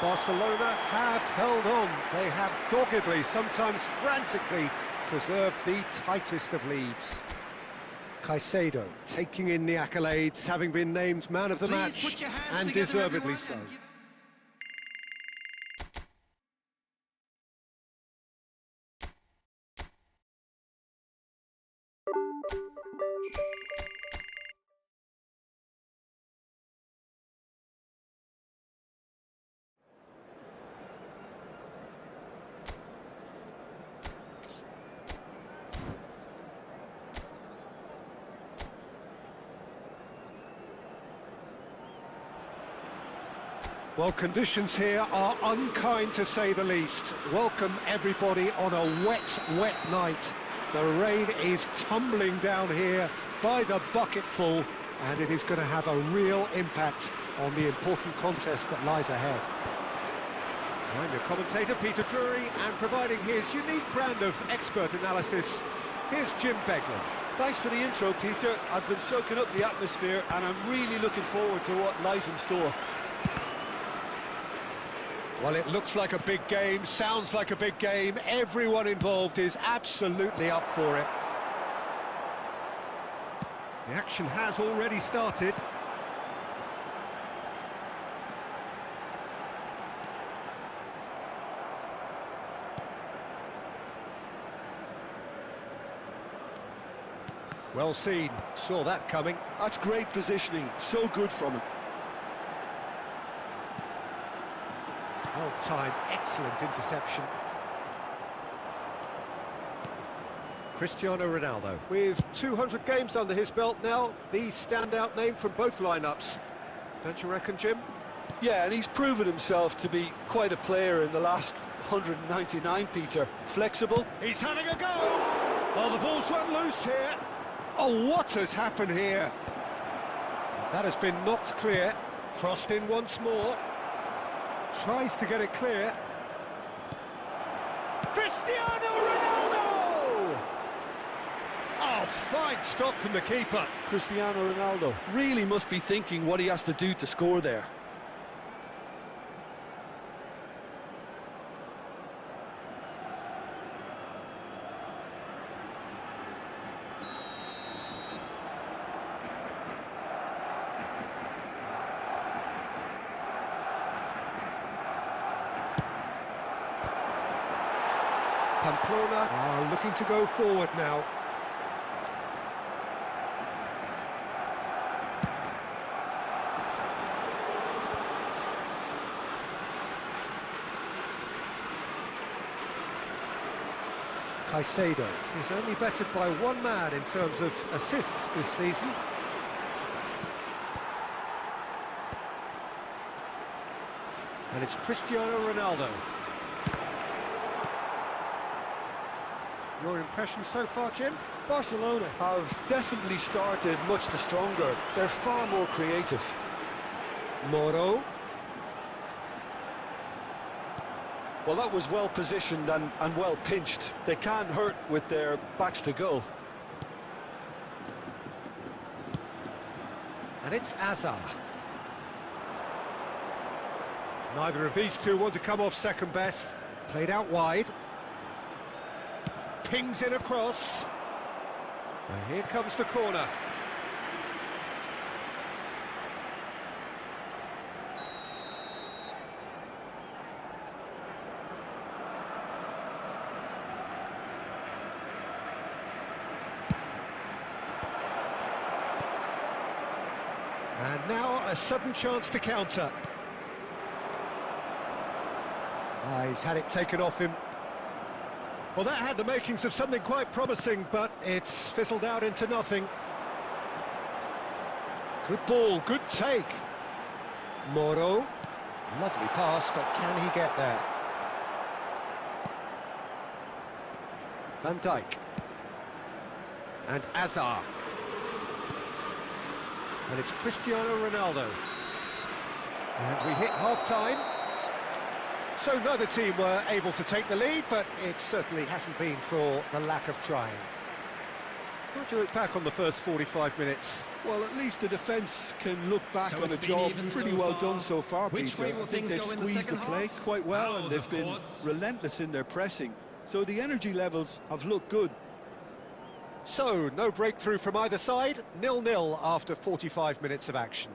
Barcelona have held on. They have doggedly, sometimes frantically, preserved the tightest of leads. Caicedo taking in the accolades, having been named man of the match, and deservedly so. Well, conditions here are unkind to say the least. Welcome everybody on a wet, wet night. The rain is tumbling down here by the bucketful, and it is going to have a real impact on the important contest that lies ahead. I'm your commentator, Peter Drury, and providing his unique brand of expert analysis, here's Jim Beglin. Thanks for the intro, Peter. I've been soaking up the atmosphere and I'm really looking forward to what lies in store. Well, it looks like a big game, sounds like a big game. Everyone involved is absolutely up for it. The action has already started. Well seen, saw that coming. That's great positioning, so good from him. Well timed, excellent interception. Cristiano Ronaldo, with 200 games under his belt now, the standout name from both lineups. Don't you reckon, Jim? Yeah, and he's proven himself to be quite a player in the last 199, Peter. Flexible. He's having a go! Oh, the ball's run loose here. Oh, what has happened here? That has been knocked clear. Crossed in once more. Tries to get it clear. Cristiano Ronaldo! Oh, fine stop from the keeper. Cristiano Ronaldo really must be thinking what he has to do to score there. Pamplona are looking to go forward now. Caicedo is only bettered by one man in terms of assists this season. And it's Cristiano Ronaldo. Your impression so far, Jim? Barcelona have definitely started much the stronger. They're far more creative. Moro. Well, that was well positioned and well pinched. They can't hurt with their backs to goal. And it's Azar. Neither of these two want to come off second best. Played out wide. Pings in across. And here comes the corner. And now a sudden chance to counter. He's had it taken off him. Well, that had the makings of something quite promising, but it's fizzled out into nothing. Good ball, good take. Moro. Lovely pass, but can he get there? Van Dijk. And Azar. And it's Cristiano Ronaldo. And we hit half-time. So neither team were able to take the lead, but it certainly hasn't been for the lack of trying. What do you look back on the first 45 minutes? Well, at least the defence can look back So on a it's been job even pretty so well far. done so far, Which Peter. way will I think things they've go in the squeezed the second play half? quite well, and Ours, they've of been course. relentless in their pressing. So the energy levels have looked good. So, no breakthrough from either side, 0-0 after 45 minutes of action.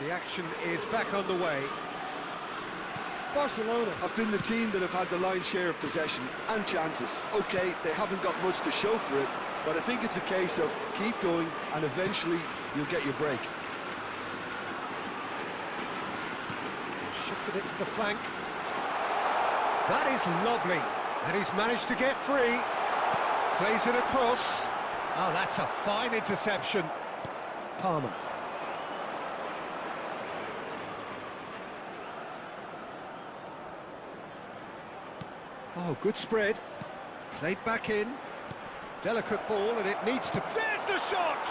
The action is back on the way. Barcelona have been the team that have had the lion's share of possession and chances. Okay, they haven't got much to show for it, but I think it's a case of keep going and eventually you'll get your break. Shifted it to the flank. That is lovely. And he's managed to get free. Plays it across. Oh, that's a fine interception. Palmer. Oh, good spread. Played back in. Delicate ball, and it needs to... There's the shot!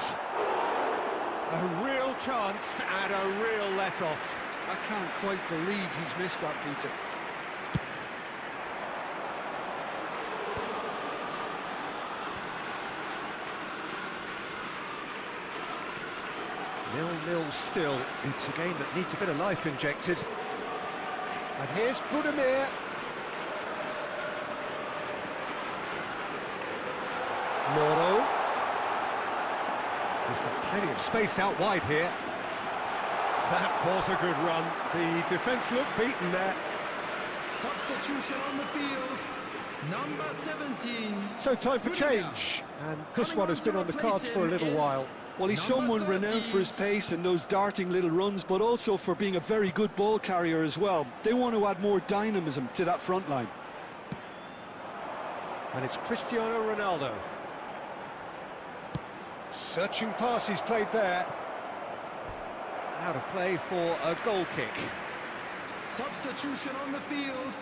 A real chance and a real let-off. I can't quite believe he's missed that, Peter. Nil-nil still. It's a game that needs a bit of life injected. And here's Budimir. Moro. He's got plenty of space out wide here. That was a good run. The defence looked beaten there. Substitution on the field. Number 17. So time for change. And this one has been on the cards for a little while. Well, he's someone renowned for his pace and those darting little runs, but also for being a very good ball carrier as well. They want to add more dynamism to that front line. And it's Cristiano Ronaldo. Searching pass he's played there. Out of play for a goal kick. Substitution on the field.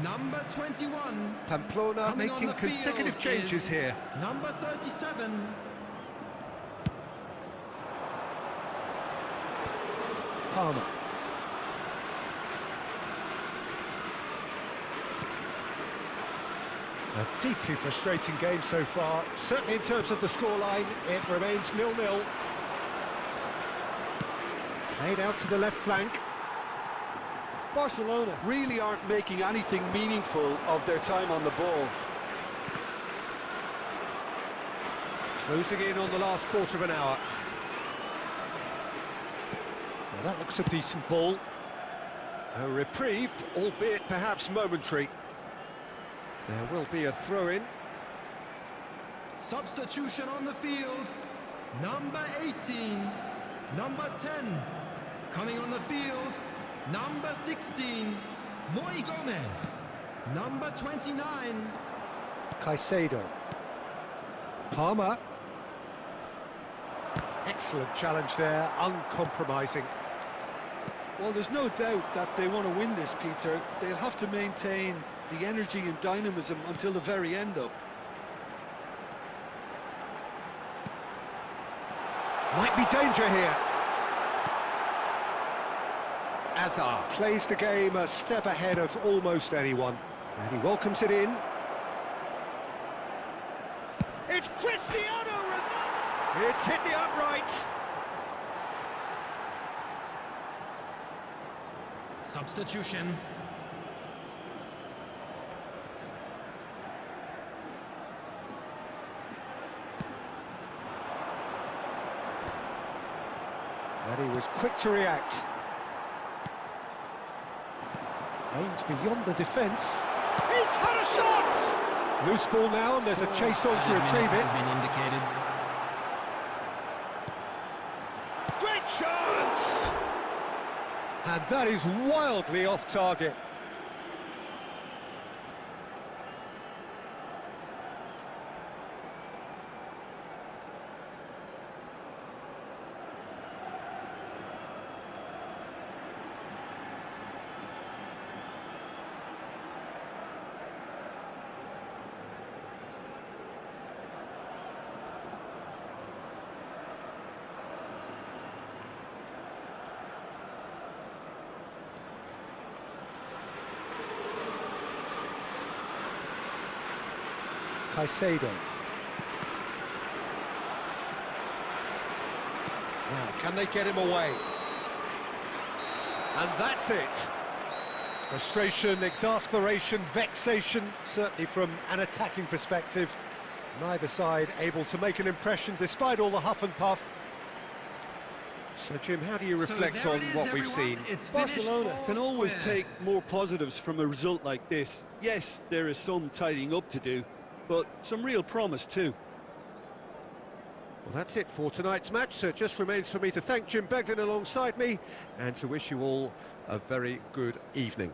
Number 21. Pamplona Coming on making the consecutive field changes is here. Number 37. Palmer. A deeply frustrating game so far. Certainly in terms of the scoreline, it remains 0-0. Played out to the left flank. Barcelona really aren't making anything meaningful of their time on the ball. Closing in on the last quarter of an hour. Well, that looks a decent ball. A reprieve, albeit perhaps momentary. There will be a throw-in. Substitution on the field. Number 18. Number 10. Coming on the field. Number 16. Moy Gomez. Number 29. Caicedo. Palmer. Excellent challenge there, uncompromising. Well, there's no doubt that they want to win this, Peter. They'll have to maintain the energy and dynamism until the very end, though. Might be danger here. Azar plays the game a step ahead of almost anyone. And he welcomes it in. It's Cristiano Ronaldo! It's hit the upright. Substitution. And he was quick to react. Aimed beyond the defence. He's had a shot! Loose ball now, and there's a chase on to retrieve it. Has been indicated. Great chance! And that is wildly off target. Caicedo. Now, can they get him away? And that's it. Frustration, exasperation, vexation, certainly from an attacking perspective. Neither side able to make an impression despite all the huff and puff. So, Jim, how do you So reflect there on it is, what we've everyone. seen? It's Barcelona finished can all always square. take more positives from a result like this. Yes, there is some tidying up to do, but some real promise too. Well, that's it for tonight's match, so it just remains for me to thank Jim Beglin alongside me and to wish you all a very good evening.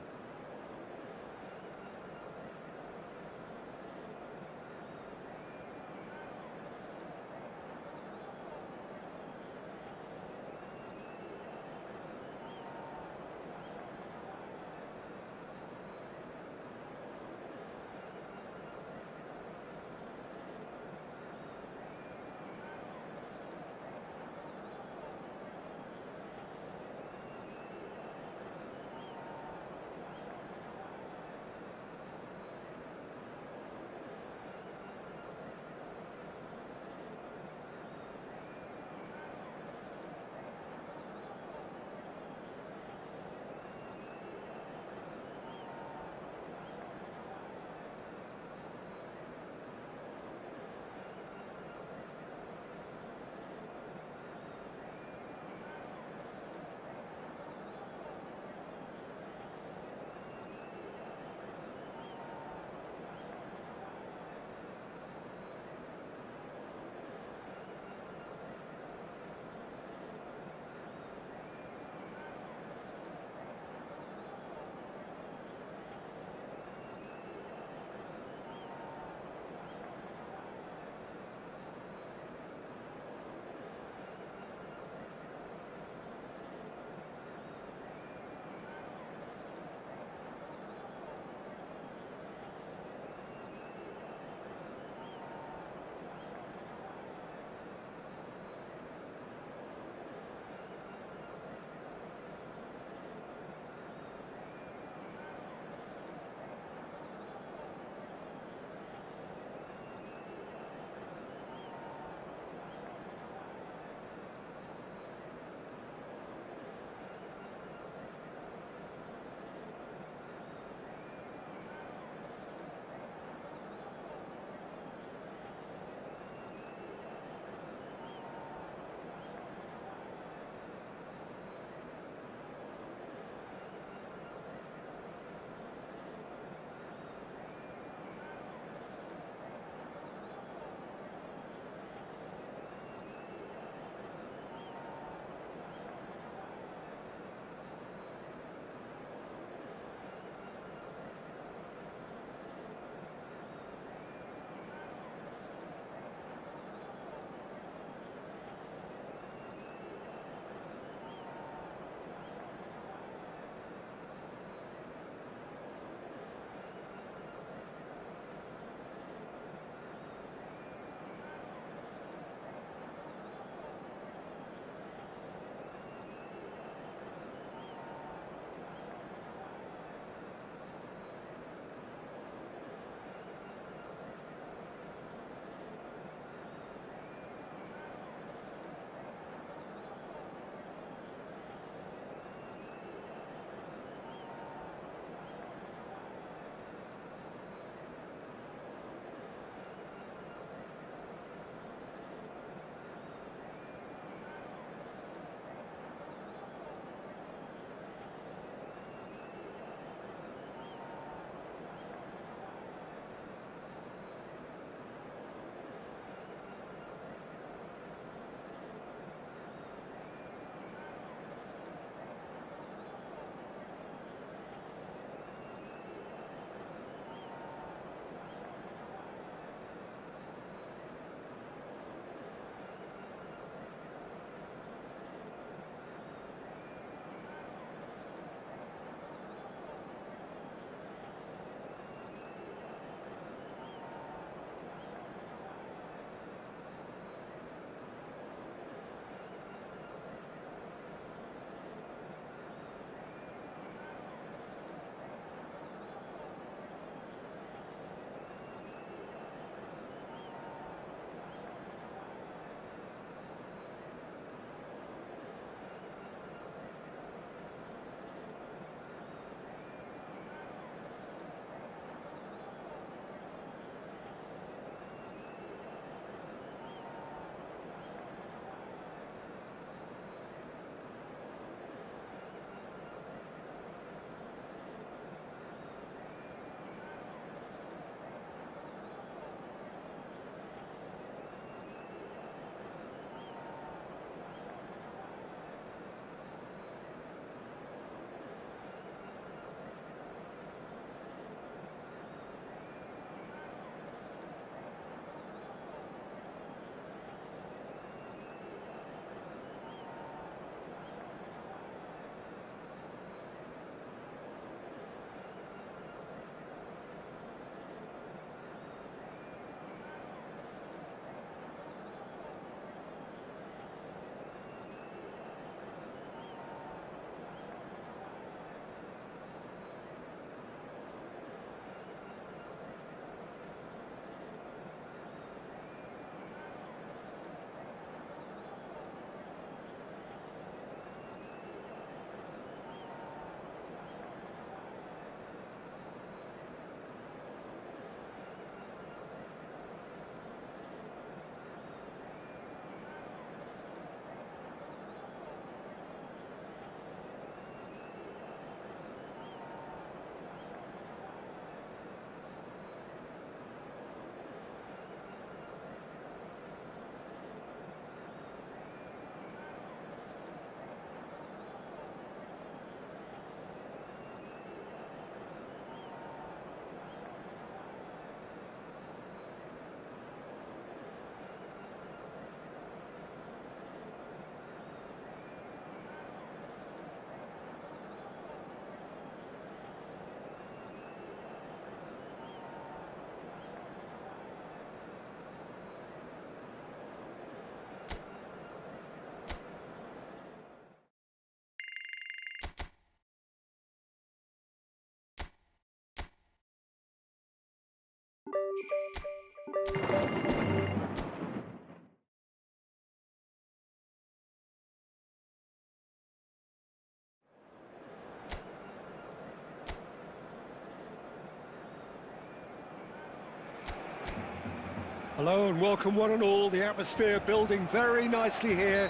Hello and welcome one and all. The atmosphere building very nicely here.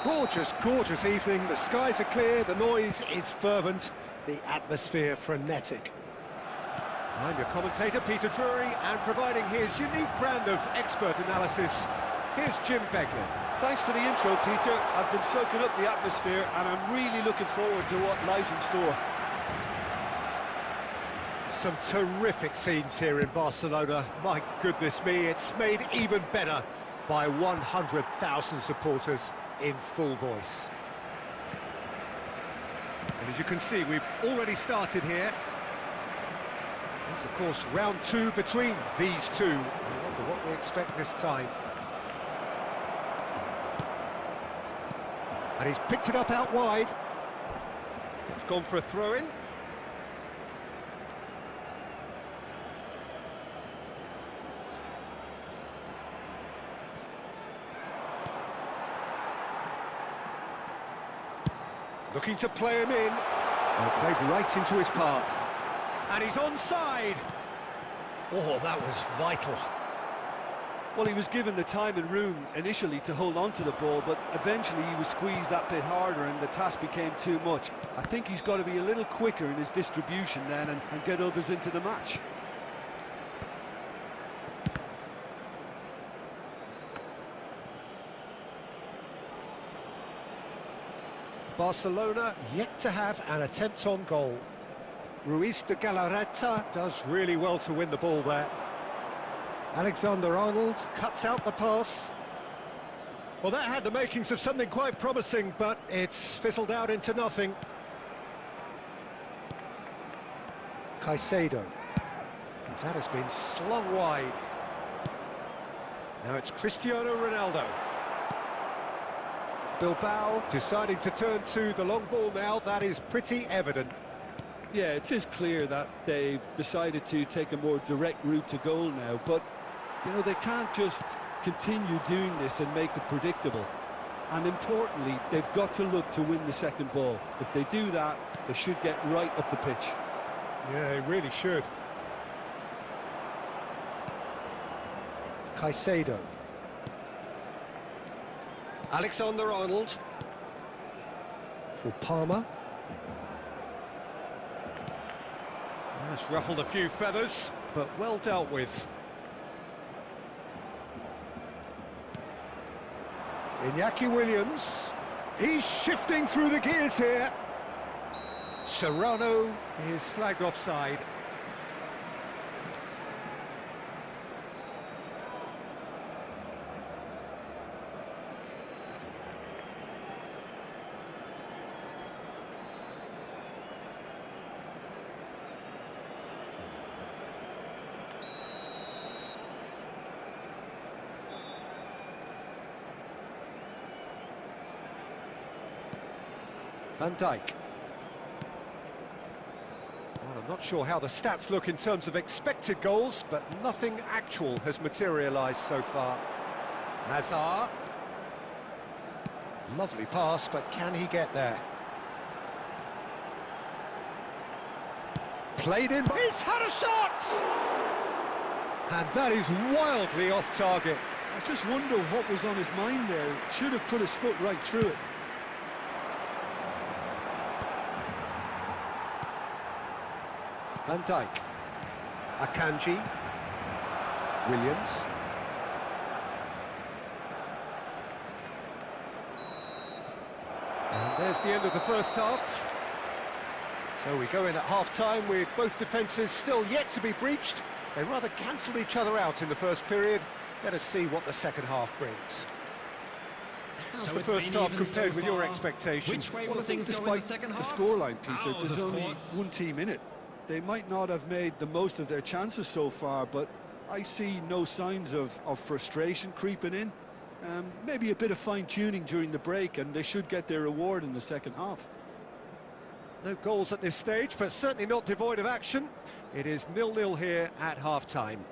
Gorgeous, gorgeous evening. The skies are clear, the noise is fervent, the atmosphere frenetic. I'm your commentator, Peter Drury, and providing his unique brand of expert analysis, here's Jim Beglin. Thanks for the intro, Peter. I've been soaking up the atmosphere and I'm really looking forward to what lies in store. Some terrific scenes here in Barcelona. My goodness me, it's made even better by 100,000 supporters in full voice. And as you can see, we've already started here. It's, of course, round two between these two. I wonder what we expect this time. And he's picked it up out wide. It's gone for a throw-in. Looking to play him in. And played right into his path. And he's onside. Oh, that was vital. Well, he was given the time and room initially to hold on to the ball, but eventually he was squeezed that bit harder and the task became too much. I think he's got to be a little quicker in his distribution then and get others into the match. Barcelona yet to have an attempt on goal. Ruiz de Galarreta does really well to win the ball there. Alexander-Arnold cuts out the pass. Well, that had the makings of something quite promising, but it's fizzled out into nothing. Caicedo. And that has been slung wide. Now it's Cristiano Ronaldo. Bilbao deciding to turn to the long ball now, that is pretty evident. Yeah, it is clear that they've decided to take a more direct route to goal now, but, you know, they can't just continue doing this and make it predictable. And importantly, they've got to look to win the second ball. If they do that, they should get right up the pitch. Yeah, they really should. Caicedo. Alexander-Arnold. For Palmer. That's ruffled a few feathers, but well dealt with. Iñaki Williams. He's shifting through the gears here. Serrano is flagged offside. Van Dijk. Well, I'm not sure how the stats look in terms of expected goals, but nothing actual has materialised so far. Hazard. Lovely pass, but can he get there? Played in. He's had a shot! And that is wildly off target. I just wonder what was on his mind there. Should have put his foot right through it. Van Dijk, Akanji, Williams. And there's the end of the first half. So we go in at half-time with both defences still yet to be breached. They rather cancelled each other out in the first period. Let us see what the second half brings. How's the first half compared with your expectations? Which way Well, will I think things go in the despite second the half? scoreline, Peter, Ours, there's of only course. one team in it. They might not have made the most of their chances so far, but I see no signs of frustration creeping in. Maybe a bit of fine-tuning during the break, and they should get their reward in the second half. No goals at this stage, but certainly not devoid of action. It is 0-0 here at half-time.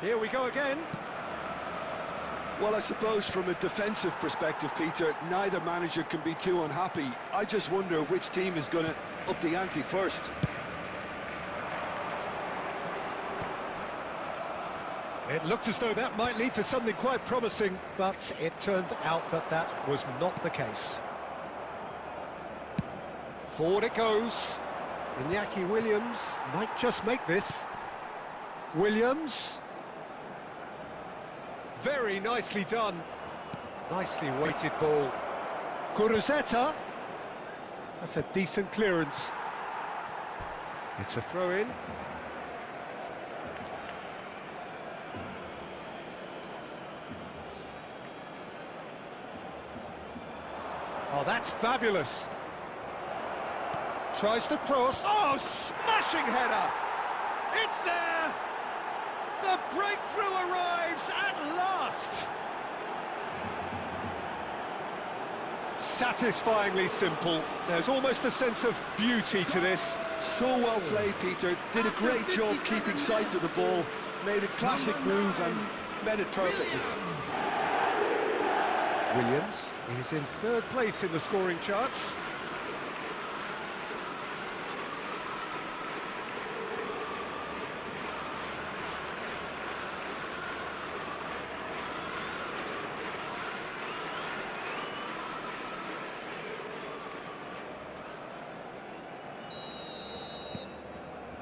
Here we go again. Well, I suppose from a defensive perspective, Peter, neither manager can be too unhappy. I just wonder which team is going to up the ante first. It looked as though that might lead to something quite promising, but it turned out that that was not the case. Forward it goes. Iñaki Williams might just make this. Williams. Very nicely done. Nicely weighted ball. Kuruzeta. That's a decent clearance. It's a throw-in. Oh, that's fabulous. Tries to cross. Oh, smashing header! It's there! The breakthrough arrives at last! Satisfyingly simple. There's almost a sense of beauty to this. So well played, Peter. Did a great job keeping sight of the ball. Made a classic move and met it perfectly. Williams is in third place in the scoring charts.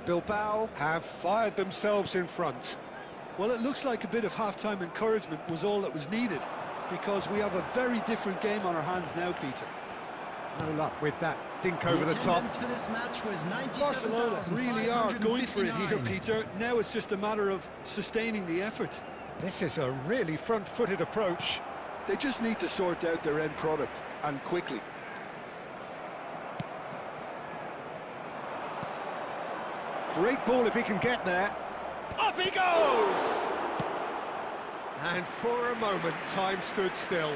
Bilbao have fired themselves in front. Well, it looks like a bit of half-time encouragement was all that was needed, because we have a very different game on our hands now, Peter. No luck with that dink over the top. For this match was Barcelona really are going for it here, Peter. Now it's just a matter of sustaining the effort. This is a really front-footed approach. They just need to sort out their end product, and quickly. Great ball if he can get there. Up he goes! And for a moment, time stood still.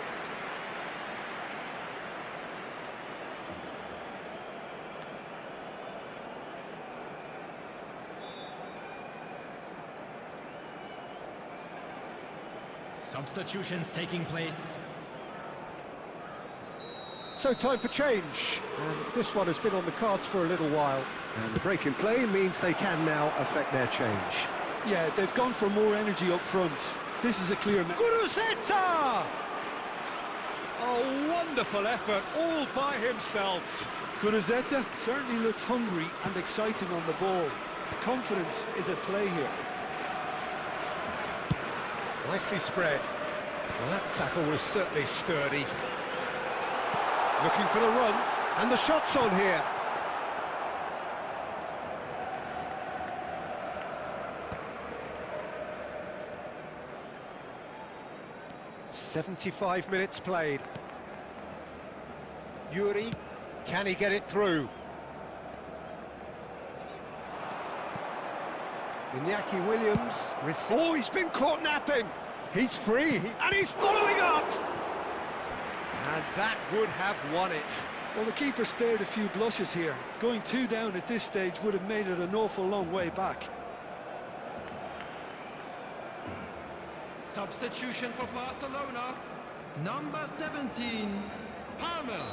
Substitutions taking place. So time for change, and this one has been on the cards for a little while. And the break in play means they can now affect their change. Yeah, they've gone for more energy up front. This is a clear... Kuruzeta! A wonderful effort, all by himself. Kuruzeta certainly looked hungry and exciting on the ball. Confidence is at play here. Nicely spread. Well, that tackle was certainly sturdy. Looking for the run, and the shot's on here. "75 minutes played. Yuri, can he get it through? Iñaki Williams. Oh, he's been caught napping. He's free, and he's following up. And that would have won it. Well, the keeper spared a few blushes here. Going 2 down at this stage would have made it an awful long way back. Substitution for Barcelona. Number 17, Palmer.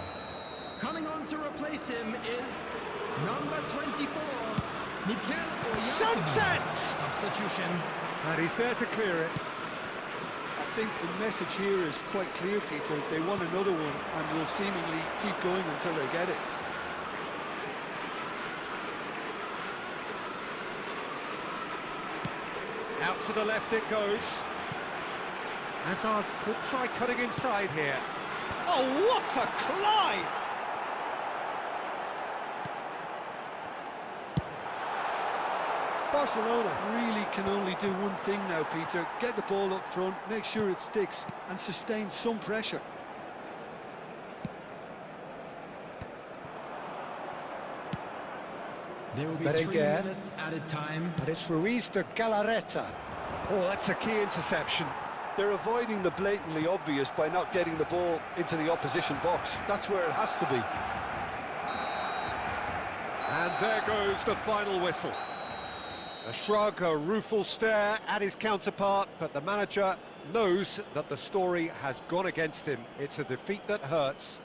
Coming on to replace him is number 24, Mikel Oyarzabal. Sunset! Substitution. And he's there to clear it. I think the message here is quite clear, Peter. They want another one and will seemingly keep going until they get it. Out to the left it goes. Hazard could try cutting inside here. Oh, what a climb! Barcelona really can only do one thing now, Peter. Get the ball up front, make sure it sticks, and sustain some pressure. There will be Berenguer. 3 minutes added time. And it's Ruiz de Galarreta. Oh, that's a key interception. They're avoiding the blatantly obvious by not getting the ball into the opposition box. That's where it has to be. And there goes the final whistle. A shrug, a rueful stare at his counterpart, but the manager knows that the story has gone against him. It's a defeat that hurts.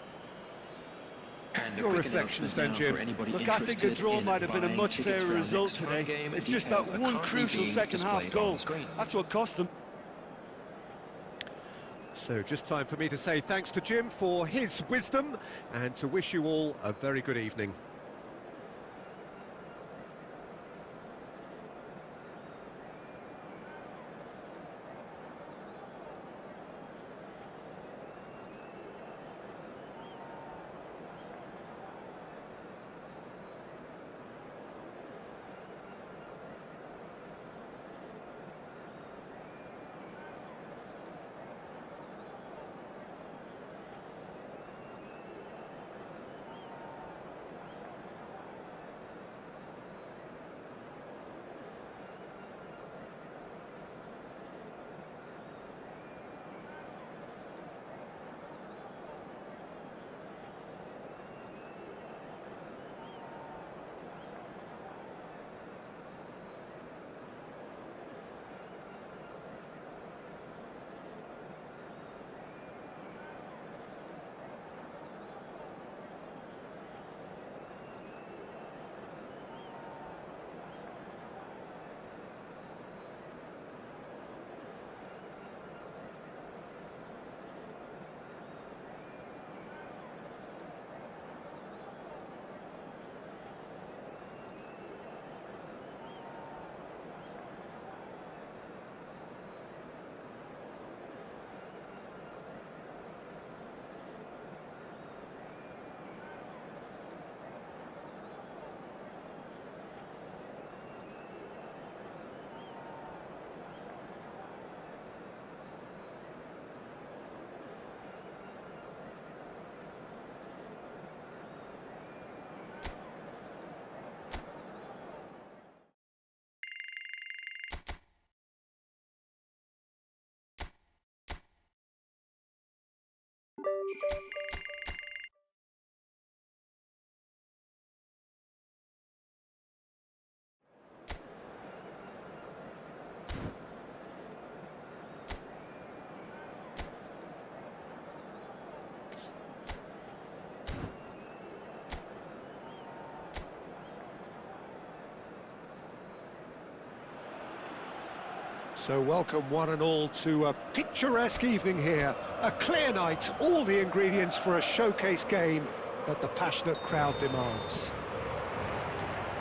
And Your reflections then, Jim? Look, I think a draw might have been a much fairer result today. It's just that one crucial second-half goal. That's what cost them. So just time for me to say thanks to Jim for his wisdom and to wish you all a very good evening. So welcome one and all to a picturesque evening here. A clear night, all the ingredients for a showcase game that the passionate crowd demands.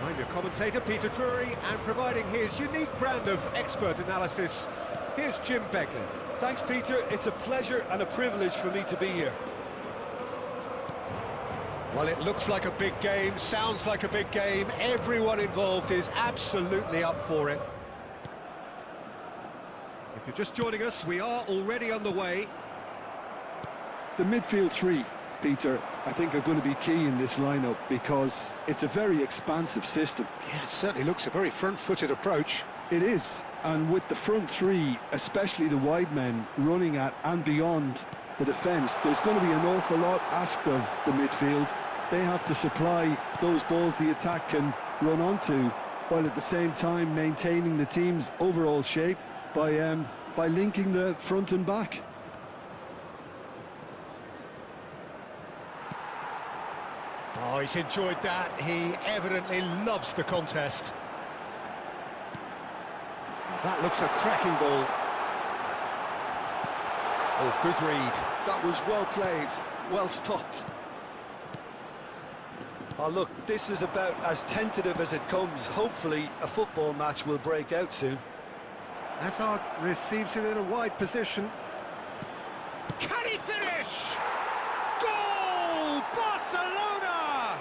I'm your commentator, Peter Drury, and providing his unique brand of expert analysis, here's Jim Beglin. Thanks, Peter. It's a pleasure and a privilege for me to be here. Well, it looks like a big game, sounds like a big game. Everyone involved is absolutely up for it. If you're just joining us, we are already on the way. The midfield three, Peter, I think are going to be key in this lineup because it's a very expansive system. Yeah, it certainly looks a very front-footed approach. It is, and with the front three, especially the wide men, running at and beyond the defence, there's going to be an awful lot asked of the midfield. They have to supply those balls the attack can run onto, while at the same time maintaining the team's overall shape by linking the front and back. Oh, he's enjoyed that. He evidently loves the contest. That looks a cracking ball. Oh, good read. That was well played, well stopped. Oh, look, this is about as tentative as it comes. Hopefully, a football match will break out soon. Hazard receives it in a wide position. Can he finish? Goal! Barcelona!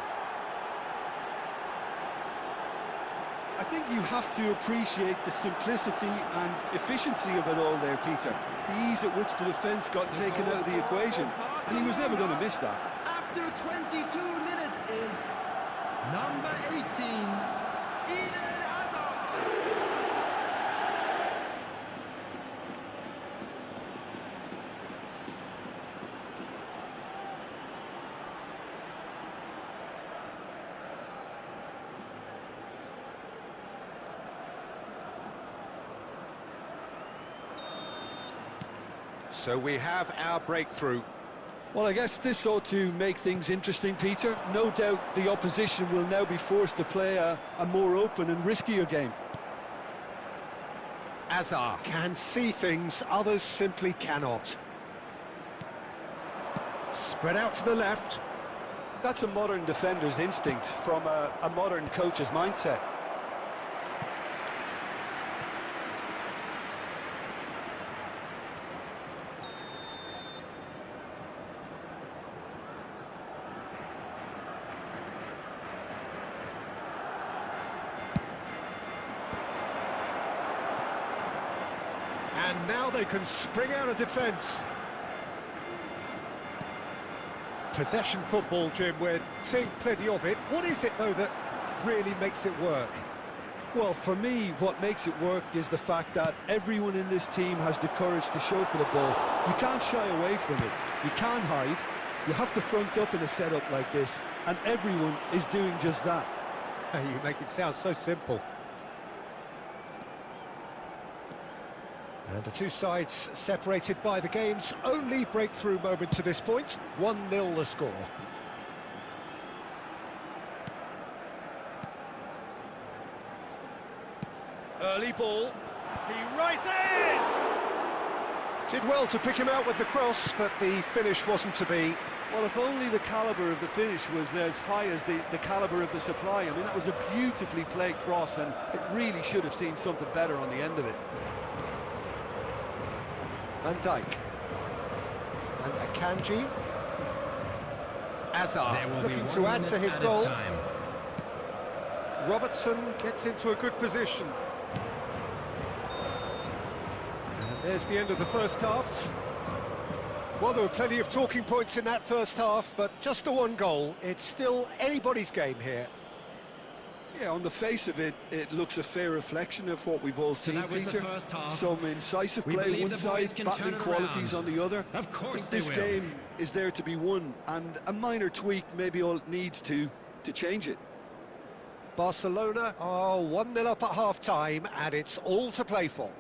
I think you have to appreciate the simplicity and efficiency of it all there, Peter. The ease at which the defence got taken out of the equation, and he was never going to miss that. After 22 minutes is number 18, Eden Hazard. So we have our breakthrough. Well, I guess this ought to make things interesting, Peter. No doubt the opposition will now be forced to play a more open and riskier game. Azar can see things others simply cannot. Spread out to the left. That's a modern defender's instinct from a modern coach's mindset. And now they can spring out of defence. Possession football, Jim, we're seeing plenty of it. What is it, though, that really makes it work? Well, for me, what makes it work is the fact that everyone in this team has the courage to show for the ball. You can't shy away from it. You can't hide. You have to front up in a setup like this, and everyone is doing just that. You make it sound so simple. And the two sides separated by the game's only breakthrough moment to this point. 1-0 the score. Early ball. He rises! Did well to pick him out with the cross, but the finish wasn't to be. Well, if only the calibre of the finish was as high as the calibre of the supply. I mean, that was a beautifully played cross, and it really should have seen something better on the end of it. Van Dijk. And Akanji. Azar looking to add to his goal. Robertson gets into a good position. And there's the end of the first half. Well, there were plenty of talking points in that first half, but just the one goal. It's still anybody's game here. Yeah, on the face of it, it looks a fair reflection of what we've all seen, Peter. Some incisive play one side, battling qualities on the other. Of course this game is there to be won, and a minor tweak maybe all it needs to change it. Barcelona are 1-0 up at half-time, and it's all to play for.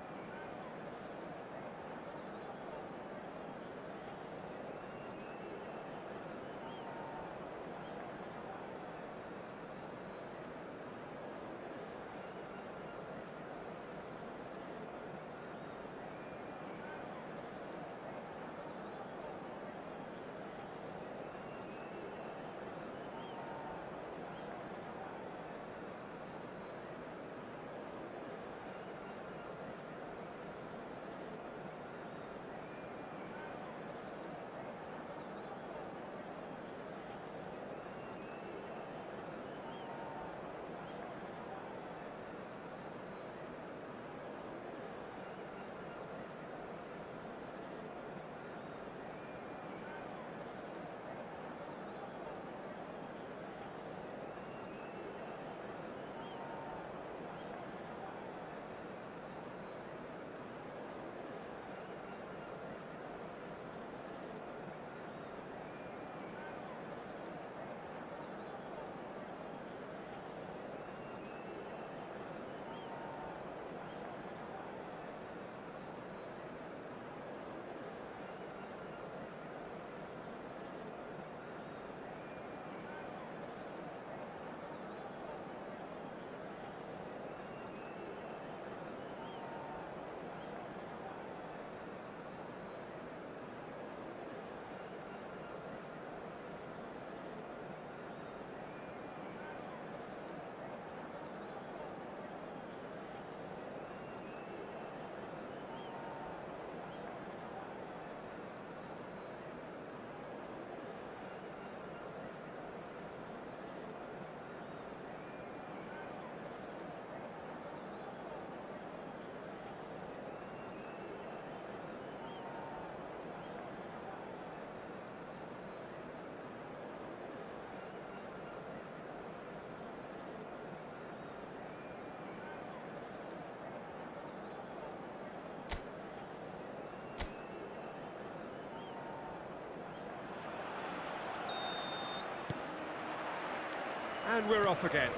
And we're off again.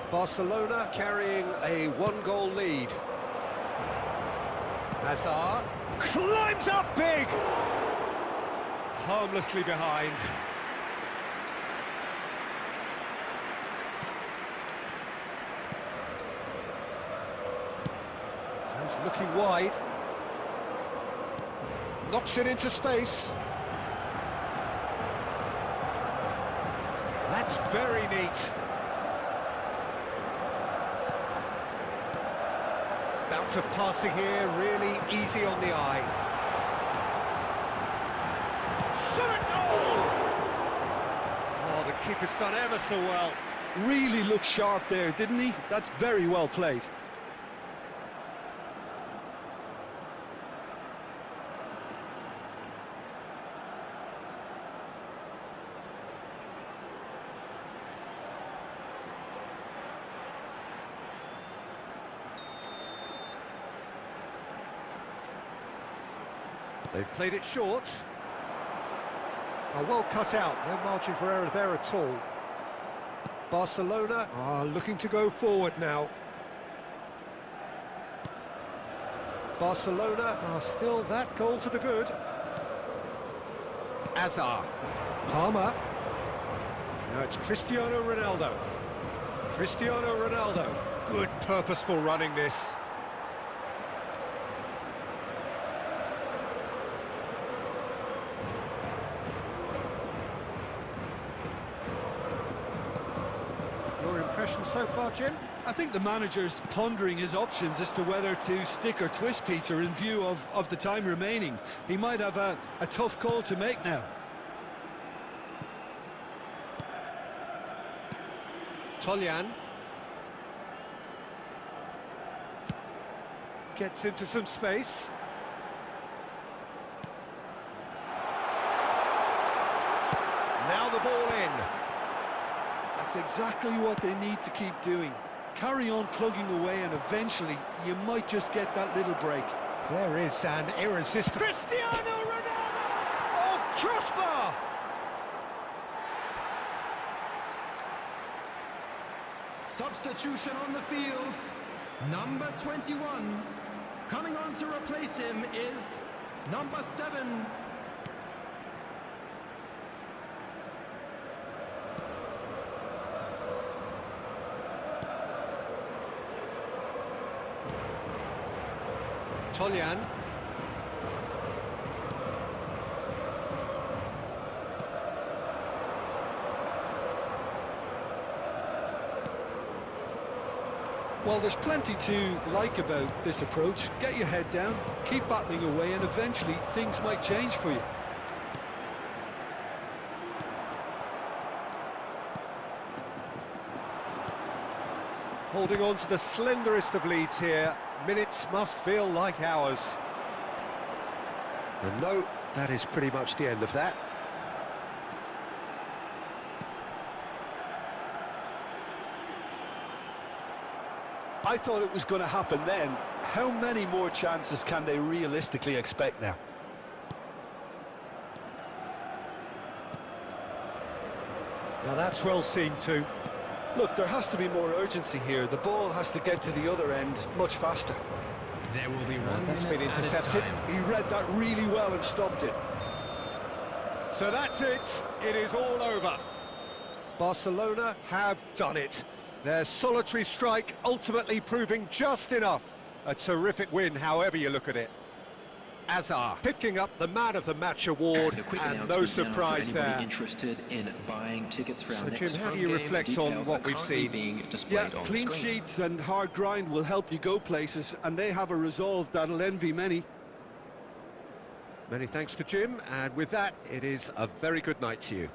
Barcelona carrying a one-goal lead. Hazard climbs up big! Harmlessly behind. He's looking wide. Knocks it into space. That's very neat. Bout of passing here, really easy on the eye. Shot at goal! Oh, the keeper's done ever so well. Really looked sharp there, didn't he? That's very well played. They've played it short. Oh, well cut out, no margin for error there at all. Barcelona are looking to go forward now. Barcelona are still that goal to the good. Azar. Palmer. Now it's Cristiano Ronaldo. Cristiano Ronaldo. Good purposeful running this. Impression so far, Jim? I think the manager's pondering his options as to whether to stick or twist Peter in view of the time remaining. He might have a tough call to make now. Toljan gets into some space. Now the ball in. That's exactly what they need to keep doing. Carry on plugging away and eventually you might just get that little break. There is an irresistible... Cristiano Ronaldo! Oh, crossbar! Substitution on the field. Number 21. Coming on to replace him is number 7. Toljan. Well, there's plenty to like about this approach. Get your head down, keep battling away, and eventually things might change for you. Holding on to the slenderest of leads here. Minutes must feel like hours. And no, that is pretty much the end of that. I thought it was going to happen then. How many more chances can they realistically expect now? Now that's well seen too. Look, there has to be more urgency here. The ball has to get to the other end much faster. There will be one That's minute been intercepted. at a time. He read that really well and stopped it. So that's it. It is all over. Barcelona have done it. Their solitary strike ultimately proving just enough. A terrific win, however you look at it. Azar picking up the Man of the Match award, and no surprise there. Interested in buying tickets for our So, Jim, next how do home you game, reflect on details what are we've currently seen? being displayed Yeah, on clean screen. sheets and hard grind will help you go places, and they have a resolve that'll envy many. Many thanks to Jim, and with that, it is a very good night to you.